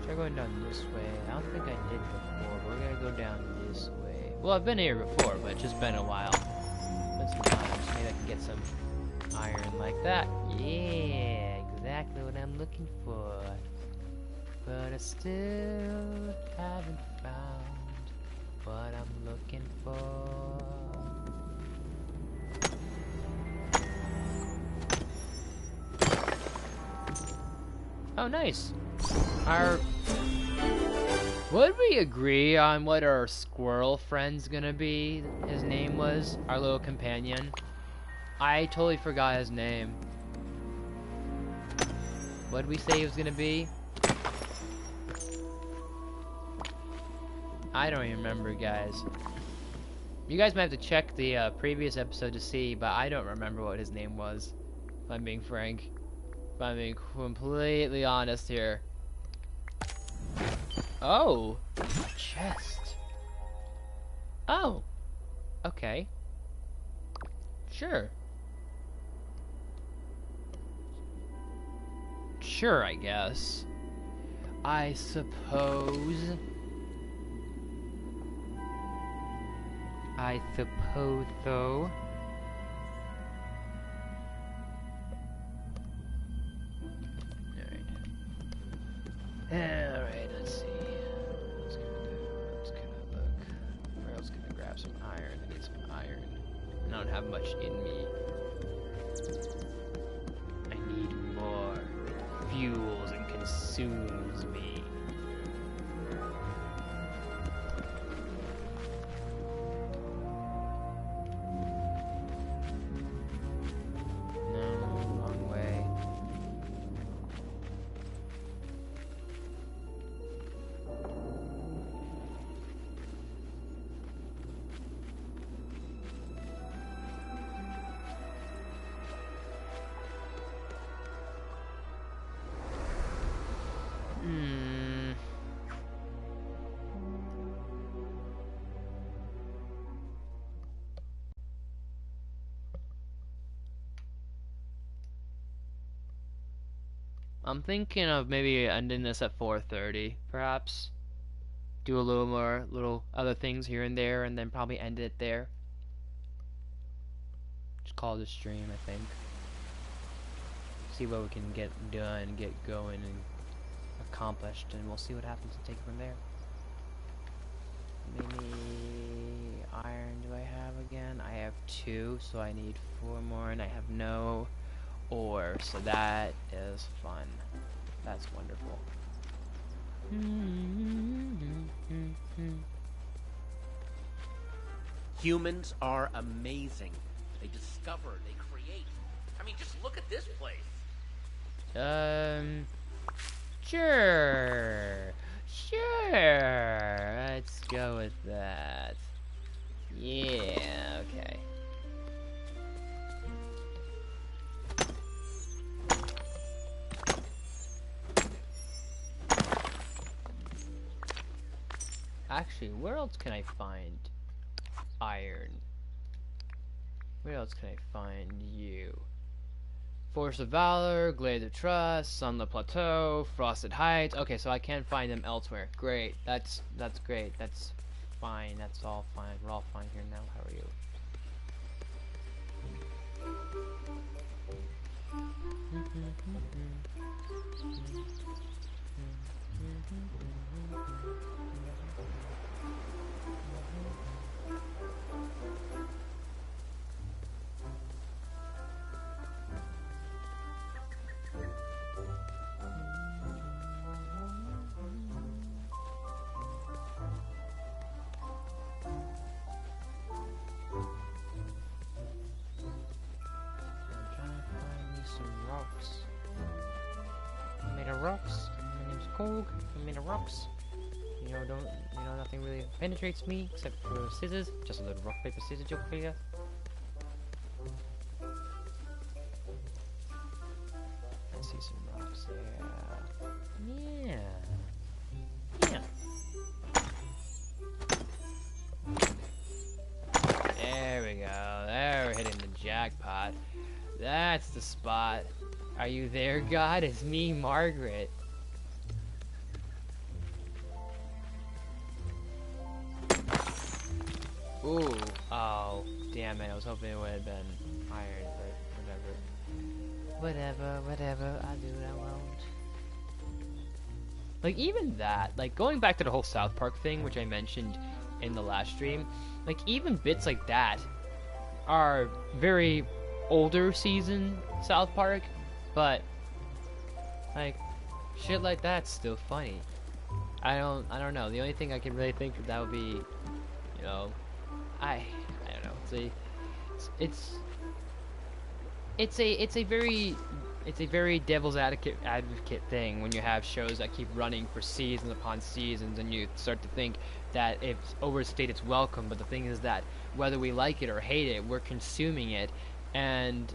Try going down this way. I don't think I did before, but we're gonna go down this way. Well, I've been here before, but it's just been a while. Been some time, so maybe I can get some iron like that. Yeah, exactly what I'm looking for. But I still haven't found what I'm looking for. Oh, nice. Would we agree on what our squirrel friend's gonna be? His name was our little companion. I totally forgot his name. What did we say he was gonna be? I don't even remember, guys. You guys might have to check the previous episode to see, but I don't remember what his name was. If I'm being frank. If I'm being completely honest here. Oh! Chest. Oh! Okay. Sure. Sure, I guess. I suppose. I suppose so. Alright, let's see. What's gonna do? What's gonna look? Where else gonna grab some iron? I need some iron. I don't have much in me. I need more. It fuels and consumes me. No, wrong way. I'm thinking of maybe ending this at 4:30, perhaps. Do a little more, little other things here and there, and then probably end it there. Just call it a stream, I think. See what we can get done, get going, and accomplished, and we'll see what happens and take it from there. Mini iron do I have again? I have 2, so I need 4 more, and I have no ore, so that is fun. That's wonderful. Humans are amazing. They discover, they create. I mean, just look at this place. Sure. Sure. Let's go with that. Yeah, okay. Actually, where else can I find iron? Where else can I find you? Force of Valor, Glade of Trust, Sunlit Plateau, Frosted Heights. Okay, so I can find them elsewhere. Great. That's great. That's fine. That's all fine. We're all fine here now. How are you? Rocks. My name's Kog. I'm made of rocks. Nothing really penetrates me except for scissors. Just a little rock paper scissors joke for you. I see some rocks there. Yeah. There we go. There, we're hitting the jackpot. That's the spot. Are you there, God? It's me, Margaret. Ooh. Oh, damn it. I was hoping it would have been iron, but whatever. Whatever. I'll do what I want. Like, even that, like, going back to the whole South Park thing, which I mentioned in the last stream, like, even bits like that are very older season South Park. But, like, shit like that's still funny. I don't know. The only thing I can really think of that would be, I don't know. It's a very devil's advocate thing when you have shows that keep running for seasons upon seasons, and you start to think that it's overstayed its welcome. But the thing is that whether we like it or hate it, we're consuming it, and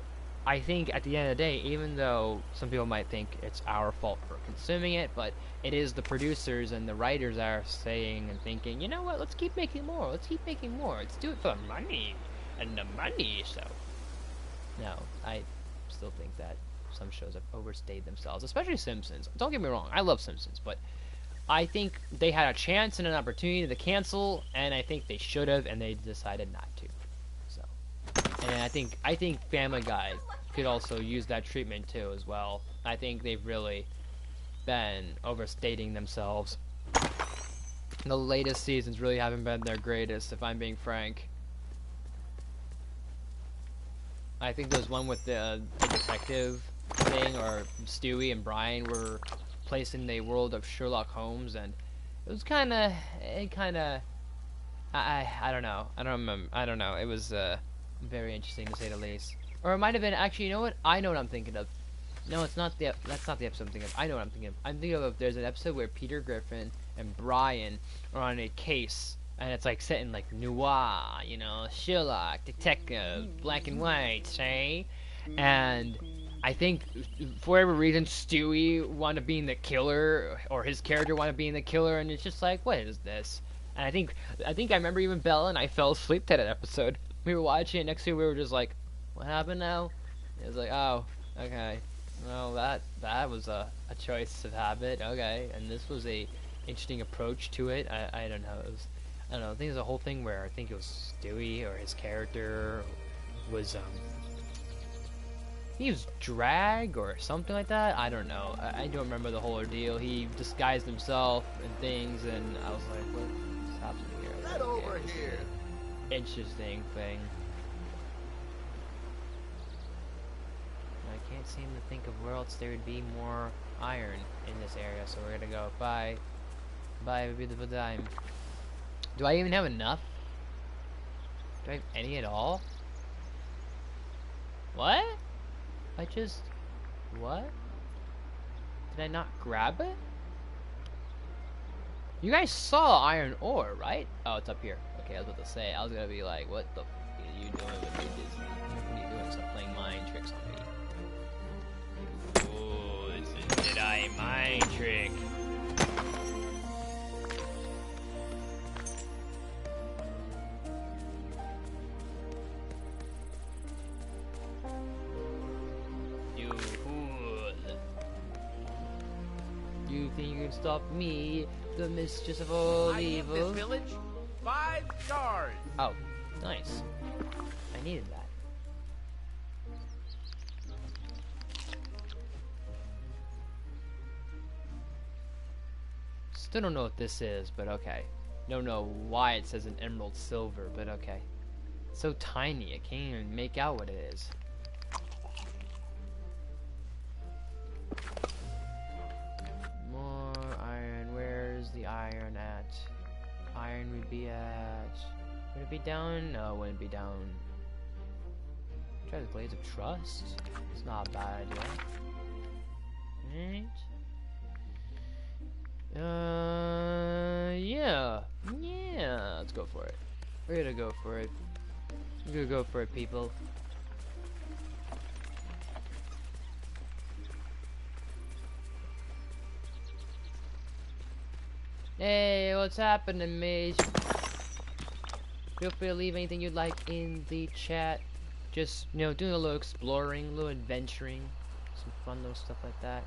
I think at the end of the day, even though some people might think it's our fault for consuming it, but it is the producers and the writers that are saying and thinking, you know what, let's keep making more, let's do it for money, and the money, so. No, I still think that some shows have overstayed themselves, especially Simpsons. Don't get me wrong, I love Simpsons, but I think they had a chance and an opportunity to cancel, and I think they should have, and they decided not to. So, and I think Family Guy could also use that treatment too as well. I think they've really been overstating themselves. The latest seasons really haven't been their greatest, if I'm being frank. I think there's one with the detective thing, or Stewie and Brian were placed in the world of Sherlock Holmes, and it was I don't know. I don't remember. I don't know. It was very interesting to say the least. Or it might have been, actually, you know what? I know what I'm thinking of. No, it's not that's not the episode I'm thinking of. I know what I'm thinking of. I'm thinking of, there's an episode where Peter Griffin and Brian are on a case, and it's like set in like noir, you know, Sherlock, detective, black and white, say? And I think for whatever reason Stewie wound up being the killer, or his character wound up being the killer, and it's just like, what is this? And I think I remember even Bella and I fell asleep to that episode. We were watching it, next thing we were just like, what happened now? It was like, oh, okay. Well, that was a choice of habit, okay. And this was a interesting approach to it. I don't know. It was, I don't know. I think there's a whole thing where I think it was Stewie, or his character was he was drag or something like that. I don't know. I don't remember the whole ordeal. He disguised himself and things, and I was like, what's happening here? Get over here. Interesting thing. I can't seem to think of where else there would be more iron in this area, so we're gonna go. Bye. Bye, beautiful time. Do I even have enough? Do I have any at all? What? What? Did I not grab it? You guys saw iron ore, right? Oh, it's up here. Okay, I was about to say, I was gonna be like, what the f are you doing with me, Disney? What are you doing? Stop playing mind tricks on me. Oh, this is Jedi mind trick. You fool. You think you can stop me, the mistress of all I evil? give this village 5 stars. Oh, nice. I needed that. Still don't know what this is, but okay. Don't know why it says an emerald silver, but okay. It's so tiny, I can't even make out what it is. More iron. Where's the iron at? Iron would be at... Would it be down? No, it wouldn't be down. Try the Blades of Trust. It's not a bad idea. Right? Yeah. Yeah, let's go for it. We're gonna go for it. We're gonna go for it, people. Hey, what's happening, mate? Feel free to leave anything you'd like in the chat. Just, you know, doing a little exploring, a little adventuring. Some fun little stuff like that.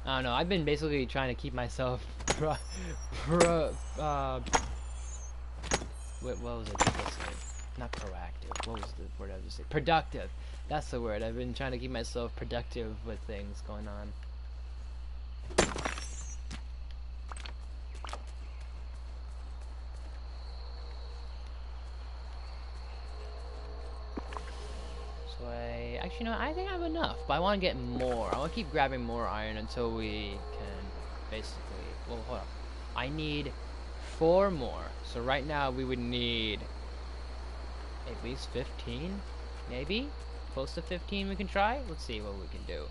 I don't know, I've been basically trying to keep myself what was it? Not proactive. What was the word I was just saying? Productive. That's the word. I've been trying to keep myself productive with things going on. So actually, no, I think I have enough, but I want to get more. I want to keep grabbing more iron until we can basically, well, hold on. I need 4 more. So right now we would need at least 15, maybe? Close to 15 we can try? Let's see what we can do.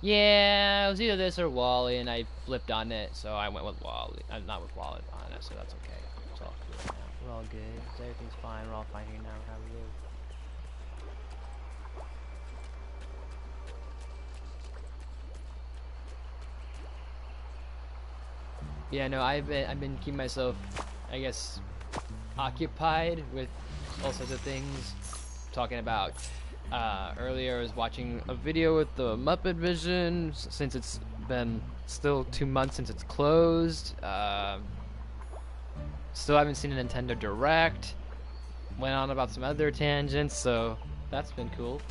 Yeah, it was either this or Wally, and I flipped on it, so I went with Wally. Not with Wally on it, so that's okay. It's all cool now. We're all good. Everything's fine. We're all fine here now. How are you? Yeah, no, I've been keeping myself, I guess, occupied with all sorts of things. Talking about earlier, I was watching a video with the Muppet Vision since it's been still 2 months since it's closed. Still haven't seen a Nintendo Direct. Went on about some other tangents, so that's been cool.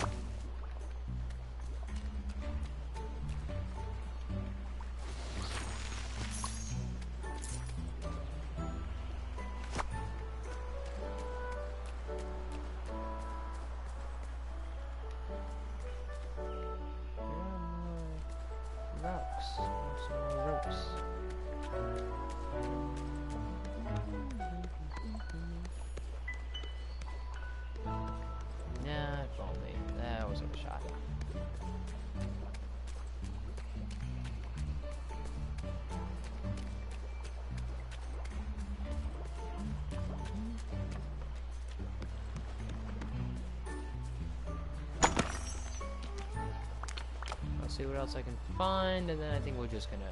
Yeah, if only. That was a shot. I'll see what else I can find, and then I think we're just gonna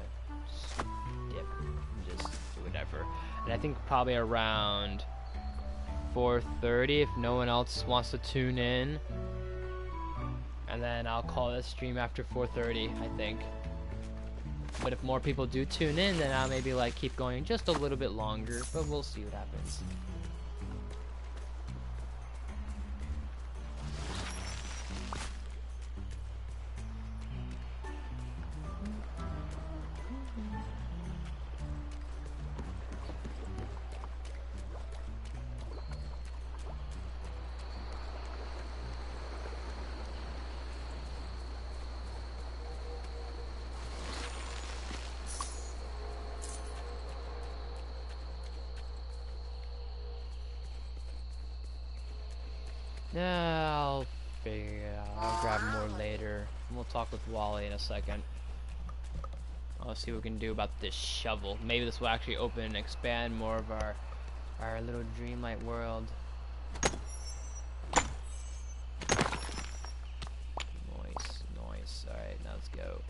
dip and just do whatever. And I think probably around 4:30 if no one else wants to tune in, and then I'll call this stream after 4:30, I think. But if more people do tune in, then I'll maybe like keep going just a little bit longer, but we'll see what happens. Yeah, I'll figure it out. I'll grab more later. We'll talk with Wally in a second. I'll see what we can do about this shovel. Maybe this will actually open and expand more of our little Dreamlight world. Nice. Alright, now let's go.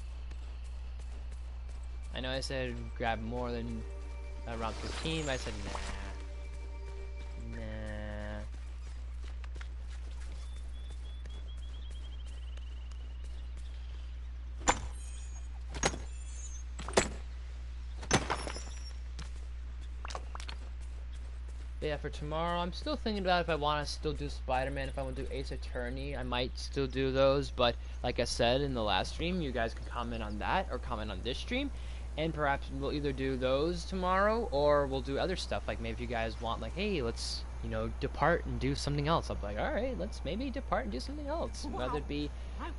I know I said grab more than around 15, but I said nah. But yeah, for tomorrow, I'm still thinking about if I want to still do Spider-Man, if I want to do Ace Attorney, I might still do those, but like I said in the last stream, you guys can comment on that, or comment on this stream, and perhaps we'll either do those tomorrow, or we'll do other stuff, like maybe if you guys want, like, hey, let's, you know, depart and do something else, I'll be like, alright, let's maybe depart and do something else, whether it be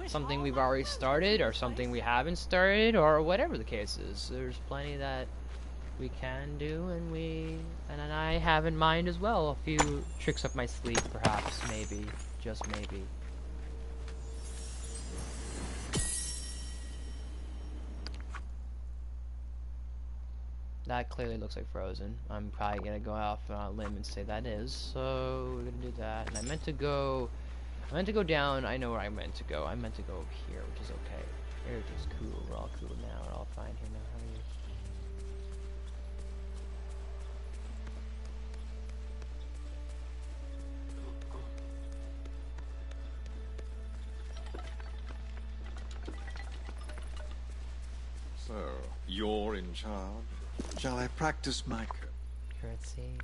something we've already started, or something we haven't started, or whatever the case is. There's plenty that we can do, and I have in mind as well a few tricks up my sleeve, perhaps, maybe, just maybe. That clearly looks like Frozen. I'm probably gonna go off on a limb and say that is, so we're gonna do that. And I meant to go down. I know where I meant to go. I meant to go here, which is okay. We're just cool. We're all cool now. We're all fine here now. How are you? So, you're in charge. Shall I practice my Curtsy.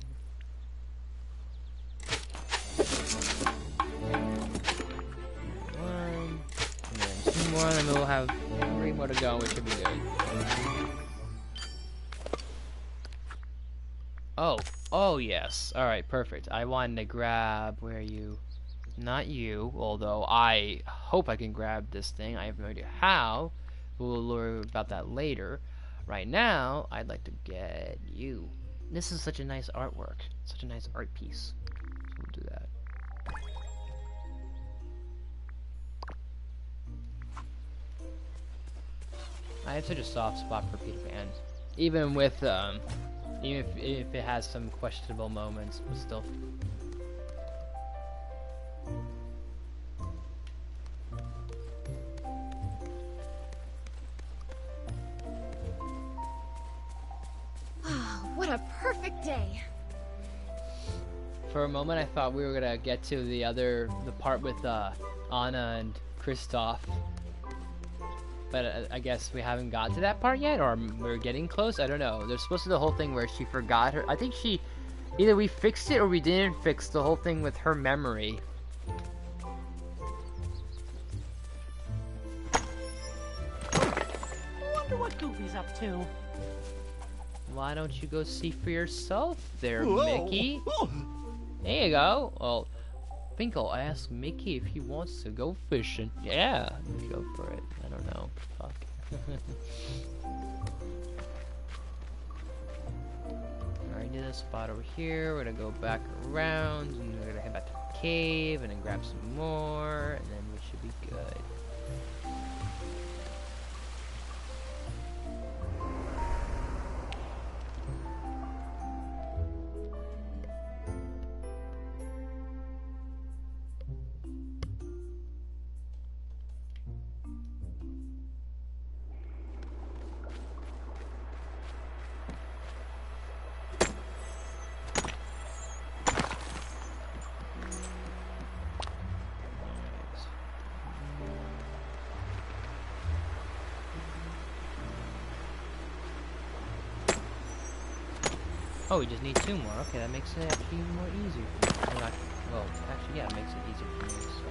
One. And then 2 more, and then we'll have 3 more to go, which should be good. Oh yes. Alright, perfect. I wanted to grab, where are you? Not you, although I hope I can grab this thing. I have no idea how. We'll learn about that later. Right now, I'd like to get you. This is such a nice artwork. Such a nice art piece. So we'll do that. I have such a soft spot for Peter Pan. Even with Even if it has some questionable moments, but still. What a perfect day. For a moment, I thought we were gonna get to the part with Anna and Kristoff, but I guess we haven't got to that part yet, or we're getting close. I don't know. There's supposed to be the whole thing where she forgot her. I think either we fixed it or we didn't fix the whole thing with her memory. Wonder what Goofy's up to. Why don't you go see for yourself there, Whoa. Mickey? There you go. Well, Finkel asked Mickey if he wants to go fishing. Yeah, go for it. I don't know. Fuck. Alright, did a spot over here. We're gonna go back around, and we're gonna head back to the cave, and then grab some more, and then we should be good. Oh, we just need 2 more. Okay, that makes it actually more easier for me. Well, actually, yeah, it makes it easier for me, so.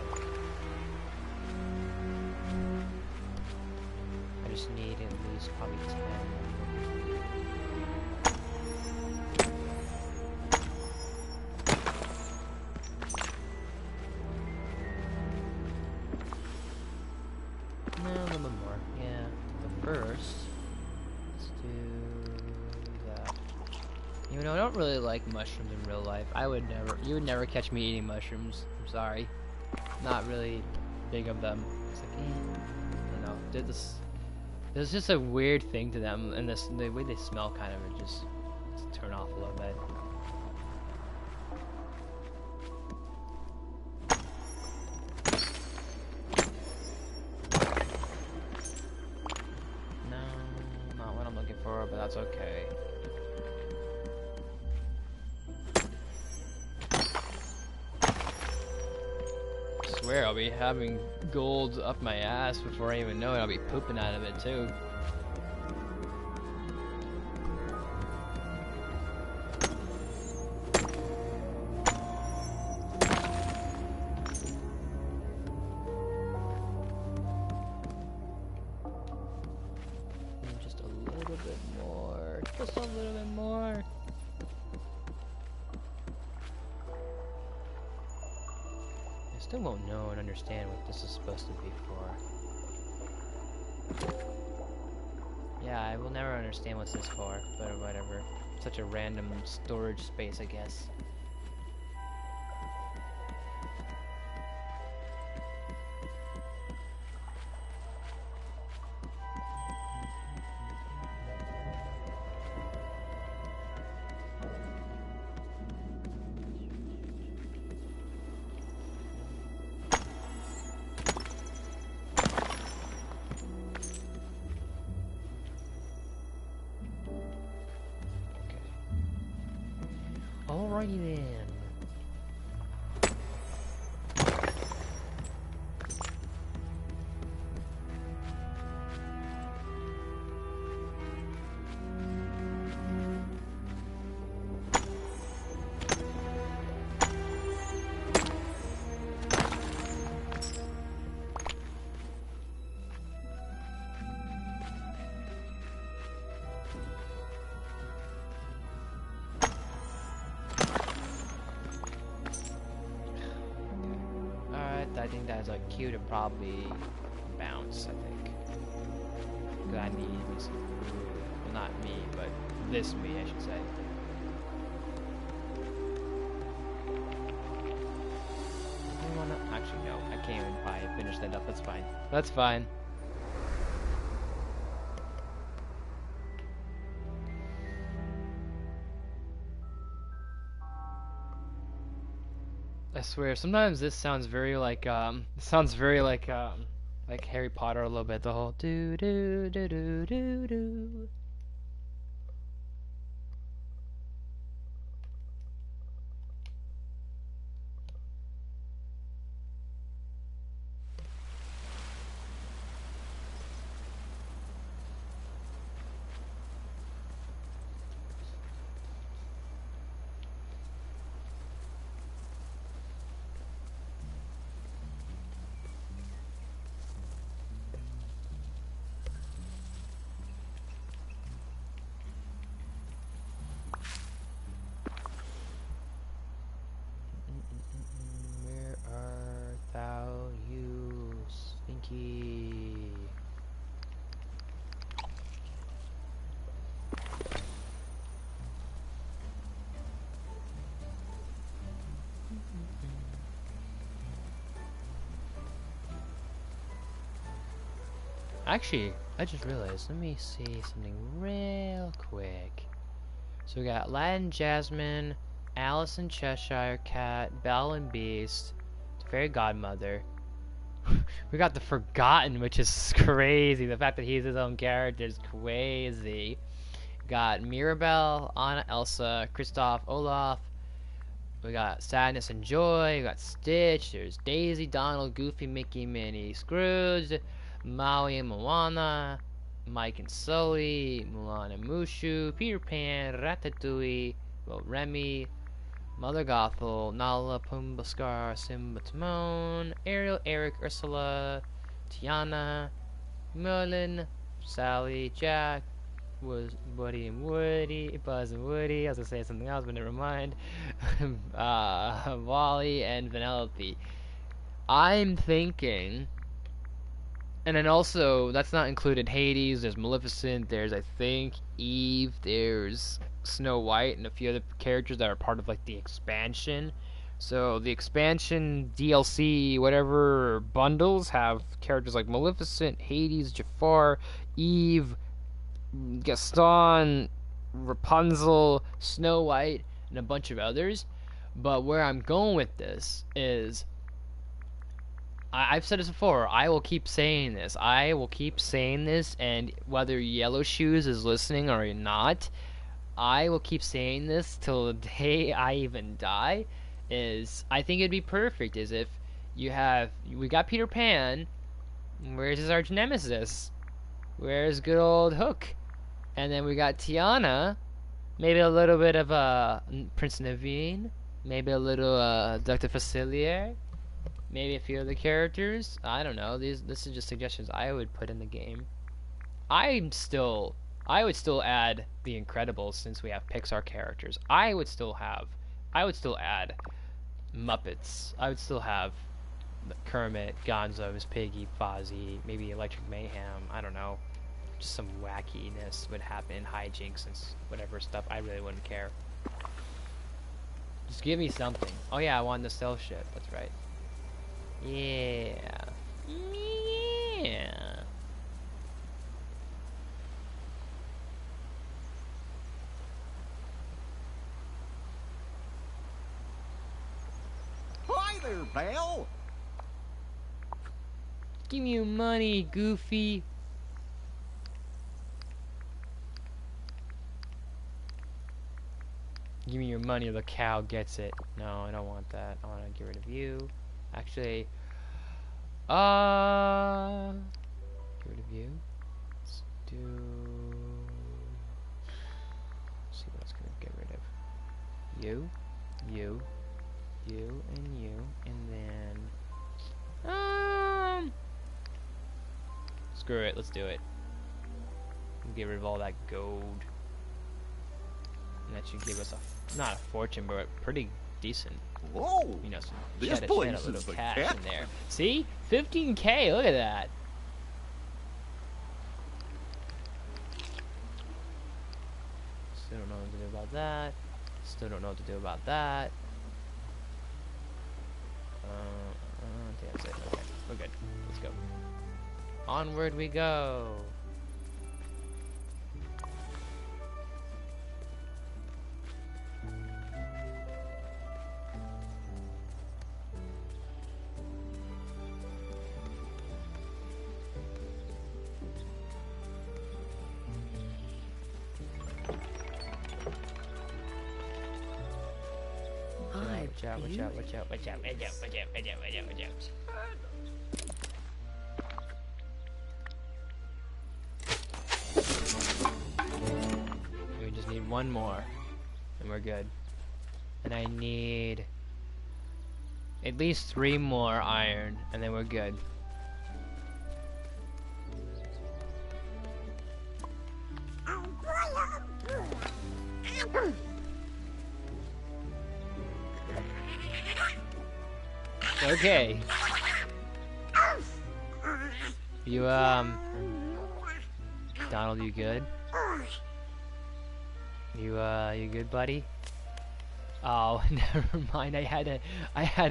I just need at least probably 10. No, a little bit more. Yeah. But first, let's do that. You know, I don't really like mushrooms in real life. You would never catch me eating mushrooms. I'm sorry. Not really big of them. It's like, I don't know. There's just a weird thing to them, and the way they smell kind of just turn off a little bit. No, not what I'm looking for, but that's okay. I swear I'll be having gold up my ass before I even know it. I'll be pooping out of it too. Just a little bit more. Just a little bit more. I still won't know and understand what this is supposed to be for. Yeah, I will never understand what's this for, but whatever. Such a random storage space, I guess. Alrighty then. I think that's a cue to probably bounce, I think. 'Cause I need me some food. Well, not me, but this me, I should say. I wanna... Actually, no. I can't even probably finish that up. That's fine. That's fine. I swear, sometimes this sounds very like like Harry Potter a little bit. The whole do do do do do do. Where art thou, you stinky? Actually, I just realized, let me see something real quick. So we got Latin Jasmine, Alice and Cheshire Cat, Belle and Beast, Fairy Godmother. We got the Forgotten, which is crazy. The fact that he's his own character is crazy. Got Mirabelle, Anna, Elsa, Kristoff, Olaf. We got Sadness and Joy. We got Stitch. There's Daisy, Donald, Goofy, Mickey, Minnie, Scrooge, Maui and Moana, Mike and Sully, Mulan and Mushu, Peter Pan, Ratatouille, well, Remy, Mother Gothel, Nala, Pumbaa, Scar, Simba, Timon, Ariel, Eric, Ursula, Tiana, Merlin, Sally, Jack, Woody and Woody, Buzz and Woody. I was gonna say something else, but never mind. Wally and Vanellope. I'm thinking, and then also that's not included Hades. There's Maleficent. There's I think Eve. There's Snow White and a few other characters that are part of like the expansion. So the expansion DLC, whatever bundles have characters like Maleficent, Hades, Jafar, Eve, Gaston, Rapunzel, Snow White, and a bunch of others. But where I'm going with this is, I've said this before, I will keep saying this. I will keep saying this, and whether Yellow Shoes is listening or not, I will keep saying this till the day I even die, is I think it'd be perfect is if we got Peter Pan, where's his arch nemesis? Where's good old Hook? And then we got Tiana, maybe a little bit of Prince Naveen, maybe a little Dr. Facilier, maybe a few other characters. I don't know. This is just suggestions I would put in the game. I would still add the Incredibles since we have Pixar characters. I would still add Muppets. I would still have Kermit, Gonzo, Miss Piggy, Fozzie, maybe Electric Mayhem. I don't know. Just some wackiness would happen, hijinks and whatever stuff. I really wouldn't care. Just give me something. Oh yeah, I want the stealth ship. That's right. Yeah. Yeah. Hi there, Belle. Give me your money, Goofy. Give me your money or the cow gets it. No, I don't want that. I want to get rid of you. Actually, get rid of you. Let's do. Let's see what else can we get rid of. You, and you, and then screw it. Let's do it. We'll get rid of all that gold. And that should give us not a fortune, but pretty decent. Whoa! You know, some This shed place a is little the cash cat. in there. See? 15K, look at that. Still don't know what to do about that. Still don't know what to do about that. I think that's it. Okay, we're good. Let's go. Onward we go. out, watch out, watch out, watch out, watch out, watch out, watch out, watch out, watch out. We just need one more, and we're good. And I need at least 3 more iron, and then we're good. Okay. You, Donald, you good? You good, buddy? Oh, never mind. I had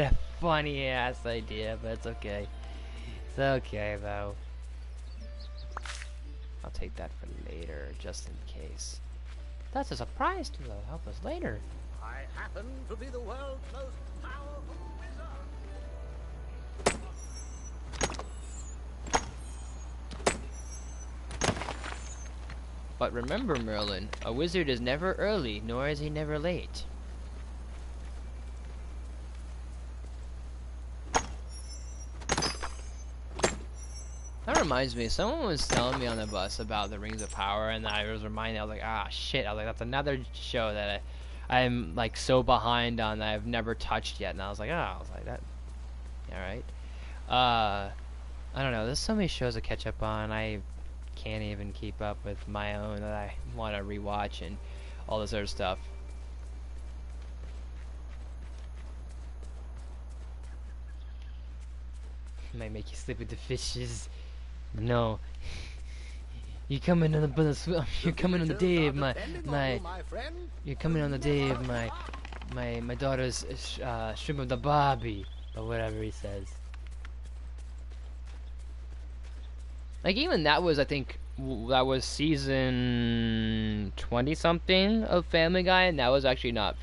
a funny ass idea, but it's okay. It's okay though. I'll take that for later, just in case. That's a surprise to help us later. I happen to be the world's most powerful wizard. But remember, Merlin, a wizard is never early, nor is he never late. That reminds me, someone was telling me on the bus about the Rings of Power, and I was reminded, I was like, ah, shit, I was like, that's another show that I'm, like, so behind on that I've never touched yet, and I was like, I was like, that, alright. I don't know, there's so many shows to catch up on, I can't even keep up with my own that I want to rewatch and all this other stuff. Might make you sleep with the fishes. No. You're coming on the you're coming on the day of you're coming on the day of my daughter's shrimp of the Barbie, or whatever he says. Like, even that was, I think, that was season 20 something of Family Guy, and that was actually kind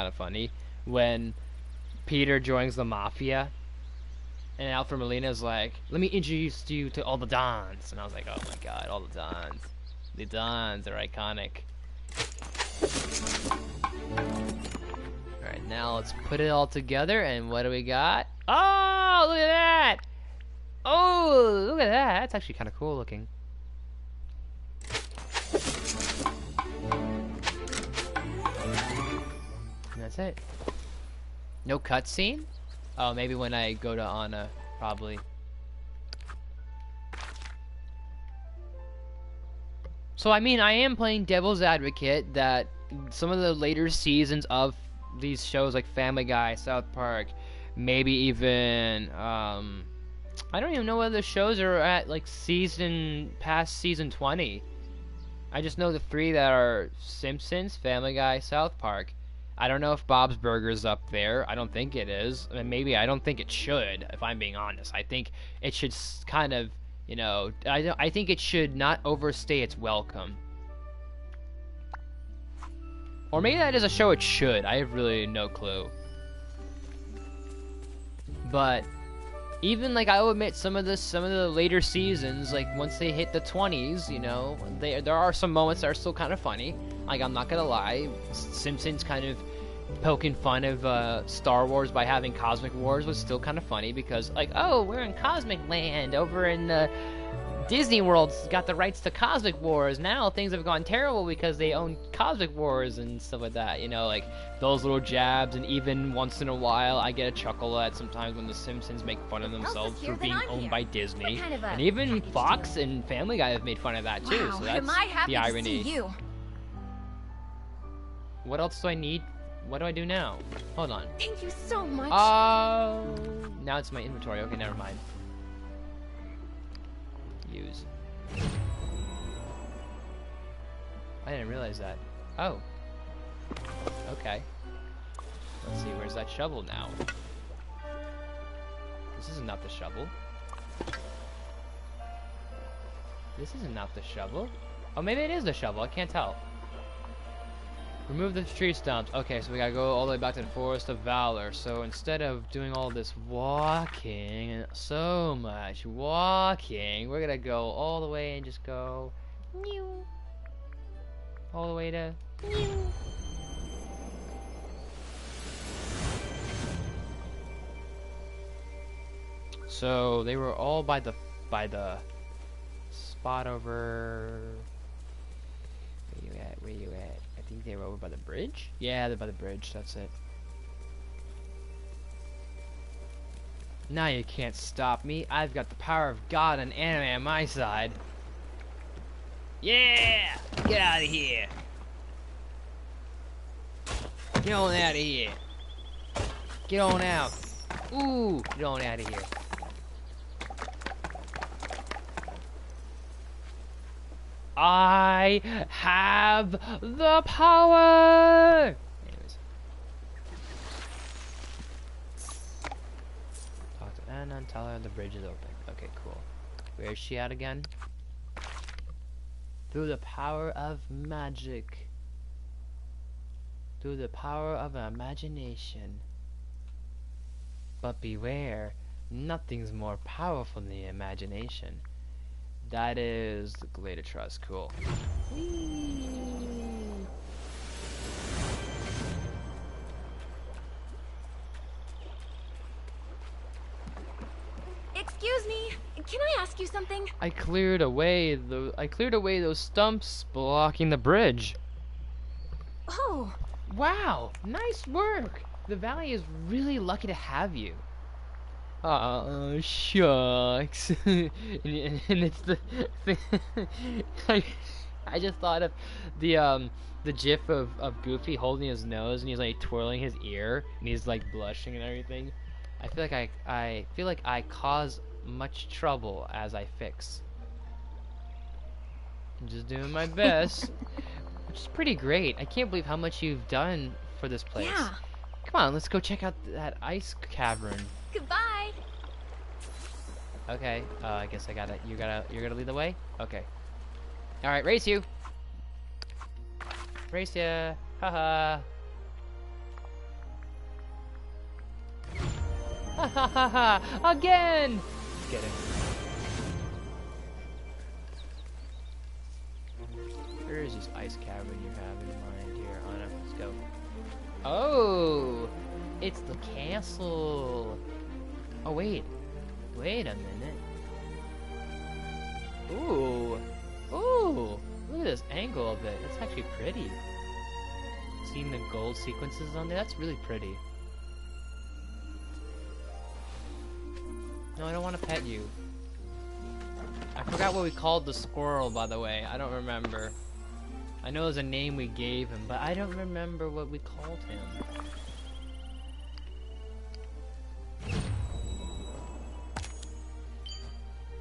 of funny when Peter joins the mafia. And Alfred Molina's like, let me introduce you to all the Dons. And I was like, oh my god, all the Dons. The Dons are iconic. Alright, now let's put it all together, and what do we got? Oh, look at that! Oh, look at that! That's actually kind of cool looking. And that's it. No cutscene? Oh, maybe when I go to Anna, probably. So, I mean, I am playing devil's advocate that some of the later seasons of these shows like Family Guy, South Park, maybe even, I don't even know whether the shows are at, like, past season 20. I just know the 3 that are Simpsons, Family Guy, South Park. I don't know if Bob's Burgers up there. I don't think it is. I mean, maybe I don't think it should, if I'm being honest. I think it should kind of, you know, I think it should not overstay its welcome. Or maybe that is a show it should. I have really no clue. But even, like, I'll admit, some of the later seasons, like, once they hit the 20s, you know, there are some moments that are still kind of funny. Like, I'm not gonna lie, Simpsons kind of poking fun of Star Wars by having Cosmic Wars was still kind of funny, because, like, oh, we're in Cosmic Land over in Disney World's got the rights to Cosmic Wars. Now things have gone terrible because they own Cosmic Wars and stuff like that. You know, like, those little jabs, and even once in a while I get a chuckle at sometimes when the Simpsons make fun of themselves for being owned by Disney. And even Fox and Family Guy have made fun of that too, so that's the irony. What else do I need? What do I do now? Hold on. Thank you so much. Oh, now it's my inventory. Okay, never mind. Use. I didn't realize that. Oh. Okay. Let's see, where's that shovel now? This is not the shovel. This is not the shovel. Oh, maybe it is the shovel. I can't tell. Remove the tree stumps. Okay, so we gotta go all the way back to the Forest of Valor. So instead of doing all this walking, and so much walking, we're gonna go all the way and just go all the way to So they were all by the spot over. Where you at? Where you at? I think they were over by the bridge. Yeah, they're by the bridge. That's it. Now you can't stop me. I've got the power of God and anime on my side. Yeah! Get out of here! Get on out of here! Get on out! Ooh! Get on out of here! I have the power! Anyways. Talk to Anna and tell her the bridge is open. Okay, cool. Where is she at again? Through the power of magic. Through the power of imagination. But beware, nothing's more powerful than the imagination. That is the Glade Trust. Cool. Whee! Excuse me, can I ask you something? I cleared away those stumps blocking the bridge. Oh, Wow, nice work. The valley is really lucky to have you. Oh, shucks. and it's the I just thought of the gif of Goofy holding his nose and he's like twirling his ear and he's like blushing and everything. I feel like I cause much trouble as I fix. I'm just doing my best. Which is pretty great. I can't believe how much you've done for this place. yeah. Come on, let's go check out that ice cavern. Goodbye. Okay, I guess you're gonna lead the way? Okay. Alright, race you! Race ya! Haha! Ha ha ha ha! Again! Just kidding. Where is this ice cavern you have in mind here, Anna? Let's go. Oh! It's the castle! Oh, wait. Wait a minute. Ooh. Ooh. Look at this angle of it. It's actually pretty. Seeing the gold sequences on there, that's really pretty. No, I don't want to pet you. I forgot what we called the squirrel, by the way. I don't remember. I know there's a name we gave him, but I don't remember what we called him.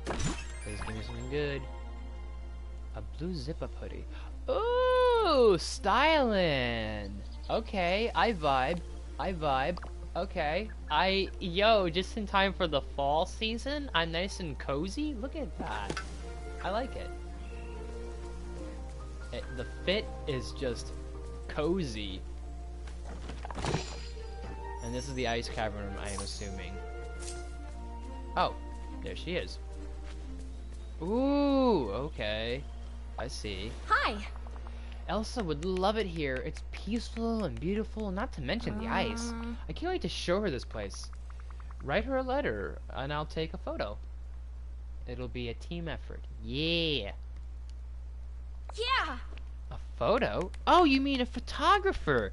Please give me something good. A blue zip-up hoodie. Ooh, styling. Okay, I vibe. I vibe. Okay. Yo, just in time for the fall season. I'm nice and cozy. Look at that. I like it. The fit is just cozy. And this is the ice cavern, I am assuming. Oh, there she is. Ooh, okay. I see. Hi. Elsa would love it here. It's peaceful and beautiful, not to mention the ice. I can't wait to show her this place. Write her a letter, and I'll take a photo. It'll be a team effort. Yeah. Yeah. A photo? Oh, you mean a photographer?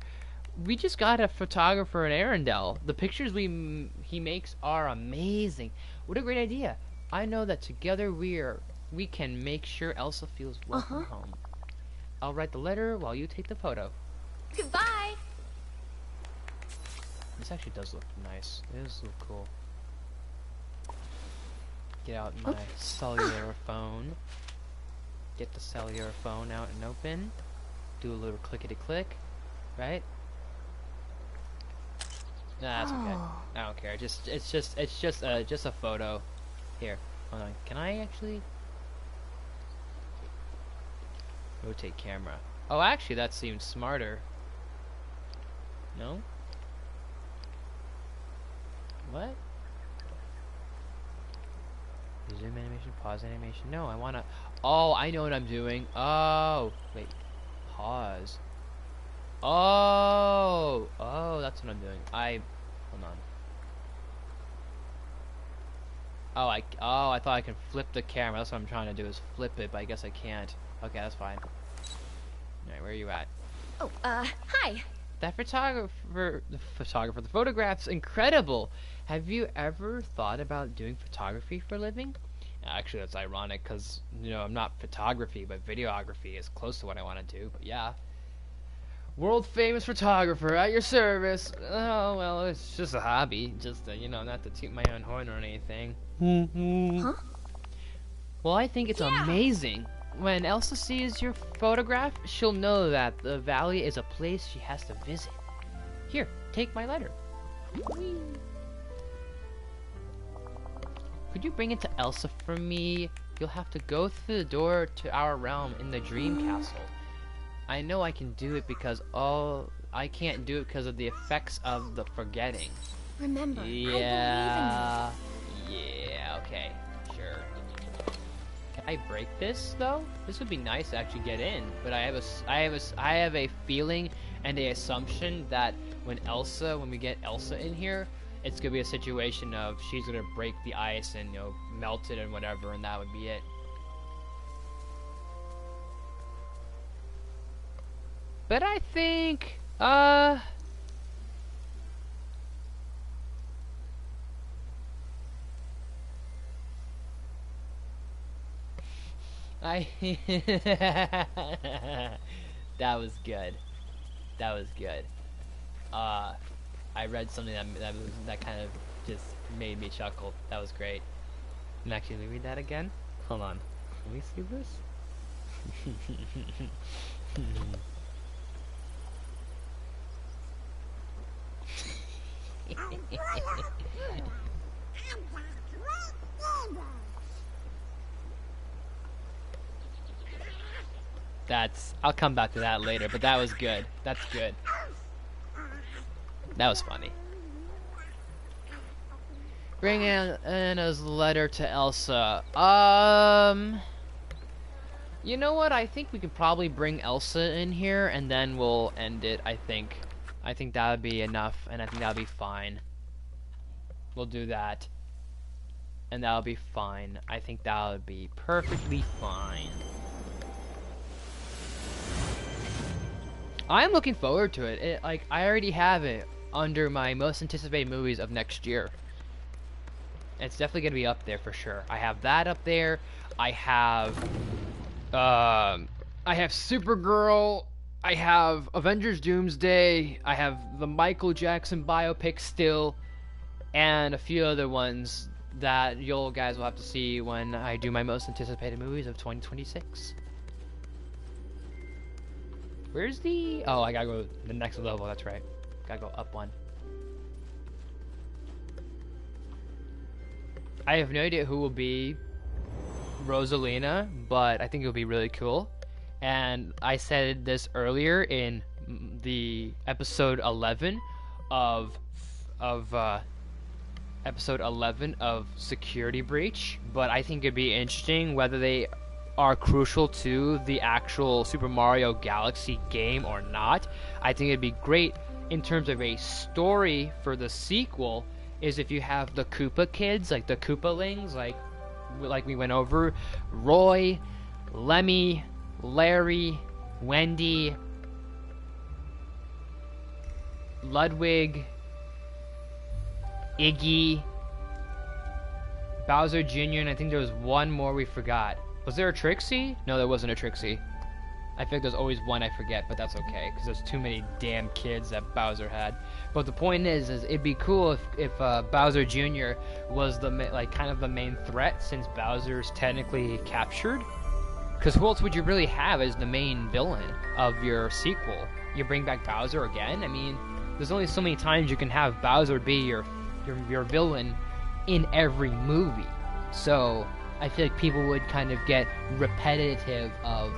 We just got a photographer in Arendelle. The pictures he makes are amazing. What a great idea. I know that together we can make sure Elsa feels welcome home. I'll write the letter while you take the photo. Goodbye. This actually does look nice. It does look cool. Get out my cellular phone. Get the cellular phone out and open. Do a little clickety-click, right? Nah, that's okay. I don't care. It's just a photo. Here, hold on. Can I actually rotate camera? Oh, actually, that seems smarter. No? What? Zoom animation, pause animation. No, I wanna. Oh, I know what I'm doing. Oh, wait. Pause. Oh, that's what I'm doing. Hold on. I thought I can flip the camera. That's what I'm trying to do is flip it, but I guess I can't. Okay, that's fine. Alright, where are you at? Oh, hi. That the photograph's incredible. Have you ever thought about doing photography for a living? Actually, that's ironic because, you know, I'm not photography, but videography is close to what I want to do, but yeah. World famous photographer at your service. Oh, well, it's just a hobby. Just, you know, not to toot my own horn or anything. Huh? Well, I think it's amazing. When Elsa sees your photograph, she'll know that the valley is a place she has to visit. Here, take my letter. Whee. Could you bring it to Elsa for me? You'll have to go through the door to our realm in the Dream Castle. I know I can do it because I can't do it because of the effects of the forgetting. Remember, Yeah, okay, sure. Can I break this though? This would be nice to actually get in, but I have a feeling and a assumption that when we get Elsa in here, it's gonna be a situation of she's gonna break the ice and, you know, melt it and whatever, and that would be it. But I think, that was good. That was good. I read something that kind of just made me chuckle. That was great. And actually, let me read that again. Hold on. Let me see this. I'll come back to that later, but that was good. That's good. That was funny. Bring Anna's letter to Elsa. You know what? I think we could probably bring Elsa in here, and then we'll end it, I think. I think that would be enough, and I think that would be fine. We'll do that. And that'll be fine. I think that would be perfectly fine. I'm looking forward to it. Like, I already have it under my most anticipated movies of next year. It's definitely gonna be up there for sure. I have that up there. I have Supergirl. I have Avengers Doomsday. I have the Michael Jackson biopic still, and a few other ones that you guys will have to see when I do my most anticipated movies of 2026. Where's the... Oh, I gotta go the next level, that's right. Gotta go up one. I have no idea who will be Rosalina, but I think it'll be really cool. And I said this earlier in the episode 11 of Security Breach, but I think it'd be interesting whether they are crucial to the actual Super Mario Galaxy game or not. I think it'd be great in terms of a story for the sequel is if you have the Koopa kids, like the Koopalings, like we went over, Roy, Lemmy, Larry, Wendy, Ludwig, Iggy, Bowser Jr., and I think there was one more we forgot. Was there a Trixie? No, there wasn't a Trixie. I think there's always one I forget, but that's okay, because there's too many damn kids that Bowser had. But the point is it'd be cool if Bowser Jr. was the kind of the main threat, since Bowser's technically captured. Because who else would you really have as the main villain of your sequel? You bring back Bowser again? I mean, there's only so many times you can have Bowser be your villain in every movie. So I feel like people would kind of get repetitive of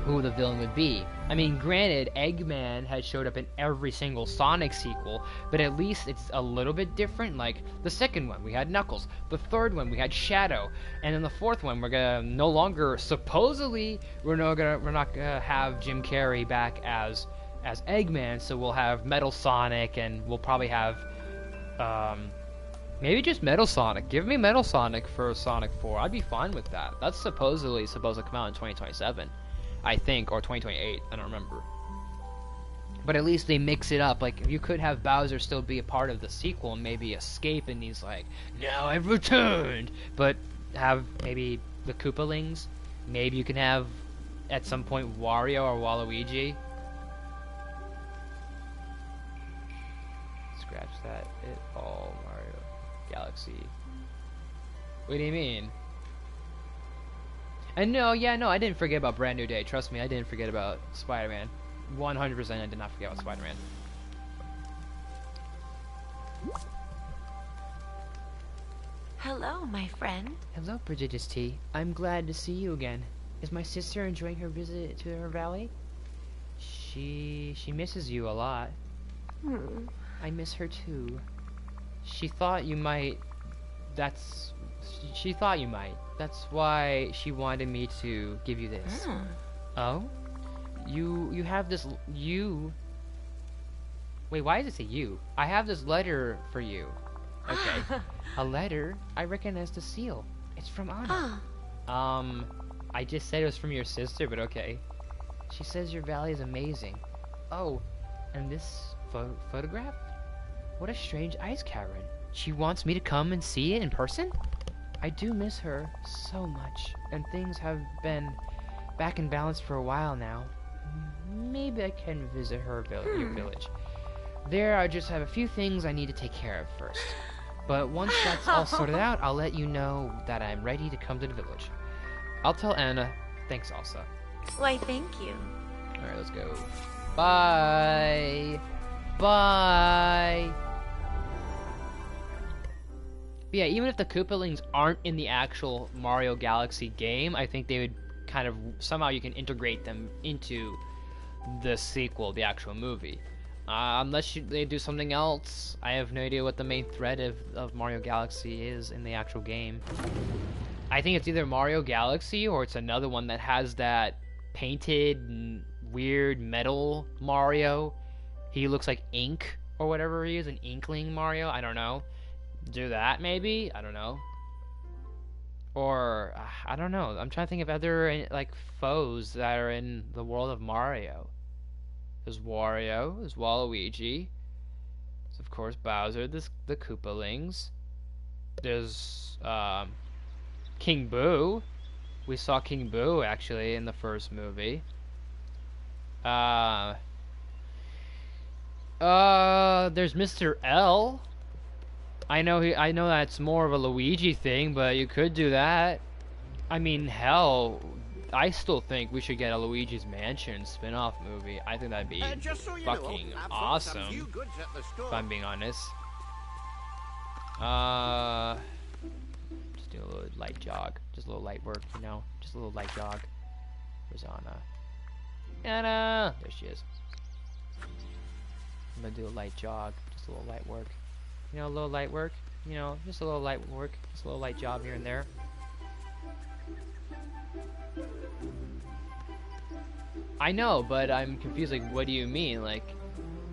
who the villain would be. I mean, granted, Eggman has showed up in every single Sonic sequel, but at least it's a little bit different. Like, the second one, we had Knuckles. The third one, we had Shadow. And then the fourth one, we're gonna no longer, supposedly, we're not gonna have Jim Carrey back as Eggman, so we'll have Metal Sonic, and we'll probably have, Maybe just Metal Sonic. Give me Metal Sonic for Sonic 4. I'd be fine with that. That's supposedly supposed to come out in 2027, I think, or 2028. I don't remember. But at least they mix it up. Like, you could have Bowser still be a part of the sequel and maybe escape, and he's like, "Now I've returned." But have maybe the Koopalings. Maybe you can have at some point Wario or Waluigi. Scratch that. It all Mario Galaxy. What do you mean? And no, yeah, no, I didn't forget about Brand New Day. Trust me, I didn't forget about Spider-Man. 100% I did not forget about Spider-Man. Hello, my friend. Hello, ProdigiousATea. I'm glad to see you again. Is my sister enjoying her visit to her valley? She misses you a lot. I miss her too. She thought you might. She thought you might. That's why she wanted me to give you this. Oh? You have this. Wait, why does it say you? I have this letter for you. Okay. A letter? I recognize the seal. It's from Anna. I just said it was from your sister, but okay. She says your valley is amazing. Oh, and this photograph? What a strange ice cavern. She wants me to come and see it in person? I do miss her so much, and things have been back in balance for a while now. Maybe I can visit her your village. I just have a few things I need to take care of first. But once that's all sorted out, I'll let you know that I'm ready to come to the village. I'll tell Anna. Thanks, Elsa. Why, thank you. Alright, let's go. Bye! Bye! But yeah, even if the Koopalings aren't in the actual Mario Galaxy game, I think they would kind of, somehow you can integrate them into the sequel, the actual movie. Unless they do something else, I have no idea what the main thread of Mario Galaxy is in the actual game. I think it's either Mario Galaxy or it's another one that has that painted, weird metal Mario. He looks like ink or whatever he is, an inkling Mario. I don't know. Do that maybe? I don't know. Or I don't know. I'm trying to think of other like foes that are in the world of Mario. There's Wario, there's Waluigi, there's of course Bowser, there's the Koopalings, there's King Boo. We saw King Boo actually in the first movie. There's Mr. L. I know that's more of a Luigi thing, but you could do that. I mean, hell, I still think we should get a Luigi's Mansion spin-off movie. I think that'd be Just so you fucking know, I've bought awesome, some new goods at the store. if I'm being honest. Just do a little light jog. Just a little light work, you know? Just a little light jog. Where's Anna? Anna! There she is. I'm gonna do a light jog. Just a little light work. You know, a little light work. You know, just a little light work. Just a little light job here and there. I know, but I'm confused. Like, what do you mean? Like,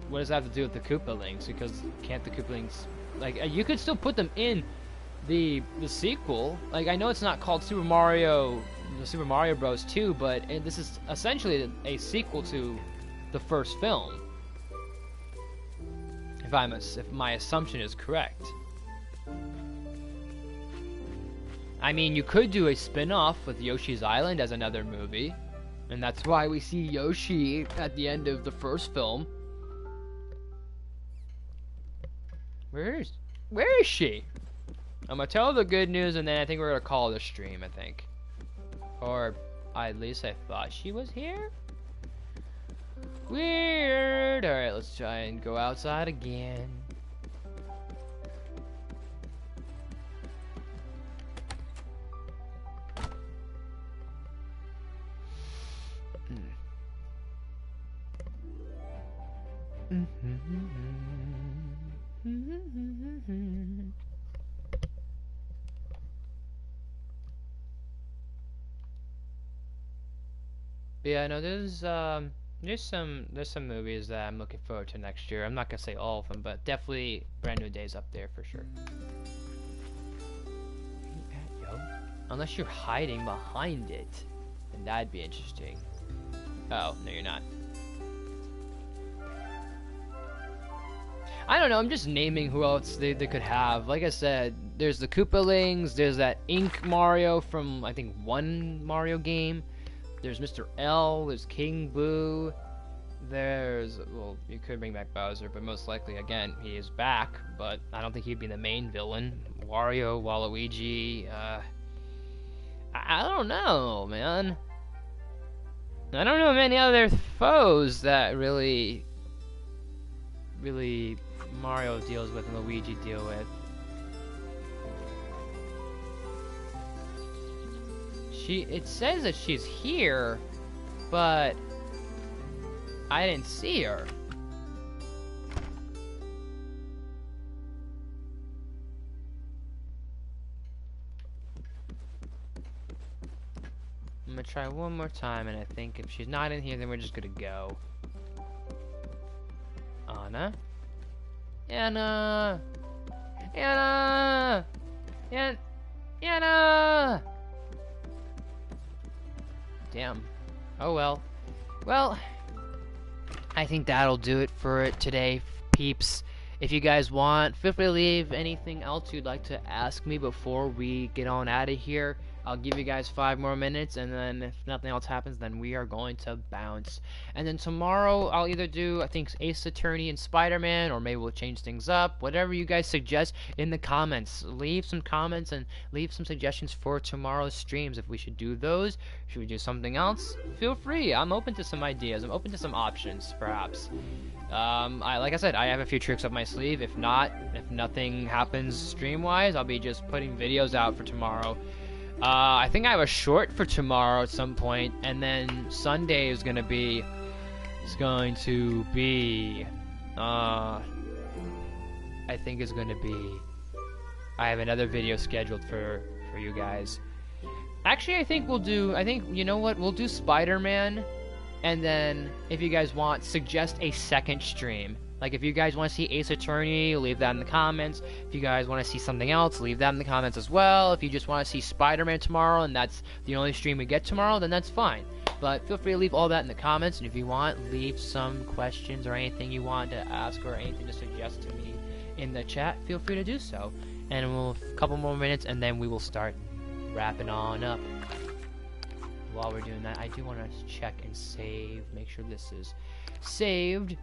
what does that have to do with the Koopalings? Because can't the Koopalings, like, you could still put them in the sequel. Like, I know it's not called Super Mario Bros. 2, but this is essentially a sequel to the first film. If my assumption is correct. I mean, you could do a spin-off with Yoshi's Island as another movie. And that's why we see Yoshi at the end of the first film. Where is she? I'm gonna tell the good news and then I think we're gonna call the stream, I think. Or at least I thought she was here? Weird. Alright, let's try and go outside again. But yeah, no, there's some movies that I'm looking forward to next year. I'm not gonna say all of them, but definitely Brand New Day's up there for sure. Unless you're hiding behind it. And that'd be interesting. Oh, no you're not. I don't know, I'm just naming who else they could have. Like I said, there's the Koopalings, there's that Ink Mario from, I think, one Mario game. There's Mr. L, there's King Boo. There's, well, you could bring back Bowser, but most likely, again, he is back. But I don't think he'd be the main villain. Wario, Waluigi, I don't know, man. I don't know many other foes that really Mario deals with and Luigi deal with. It says that she's here, but I didn't see her. I'm gonna try one more time, and I think if she's not in here, then we're just gonna go. Anna? Anna! Anna! Anna! Damn. Oh well. Well, I think that'll do it for today, peeps. If you guys want, feel free to leave anything else you'd like to ask me before we get on out of here. I'll give you guys 5 more minutes, and then if nothing else happens, then we are going to bounce. And then tomorrow, I'll either do, I think, Ace Attorney and Spider-Man, or maybe we'll change things up. Whatever you guys suggest in the comments. Leave some comments and leave some suggestions for tomorrow's streams. If we should do those, should we do something else? Feel free. I'm open to some ideas. I'm open to some options, perhaps. Like I said, I have a few tricks up my sleeve. If nothing happens stream-wise, I'll be just putting videos out for tomorrow. I think I have a short for tomorrow at some point, and then Sunday is going to be, I have another video scheduled for you guys. Actually, you know what, we'll do Spider-Man, and then, if you guys want, suggest a second stream. Like, if you guys want to see Ace Attorney, leave that in the comments. If you guys want to see something else, leave that in the comments as well. If you just want to see Spider-Man tomorrow, and that's the only stream we get tomorrow, then that's fine. But feel free to leave all that in the comments, and if you want, leave some questions or anything you want to ask or anything to suggest to me in the chat, feel free to do so. And we'll a couple more minutes, and then we will start wrapping on up. While we're doing that, I do want to check and save, make sure this is saved.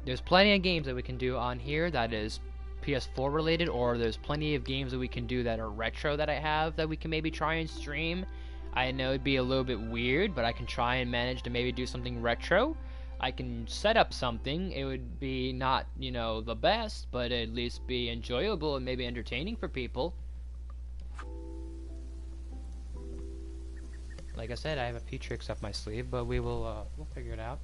There's plenty of games that we can do on here that is PS4 related, or there's plenty of games that we can do that are retro that I have that we can maybe try and stream. I know it'd be a little bit weird, but I can try and manage to maybe do something retro. I can set up something. It would be not, you know, the best, but at least be enjoyable and maybe entertaining for people. Like I said, I have a few tricks up my sleeve, but we'll figure it out.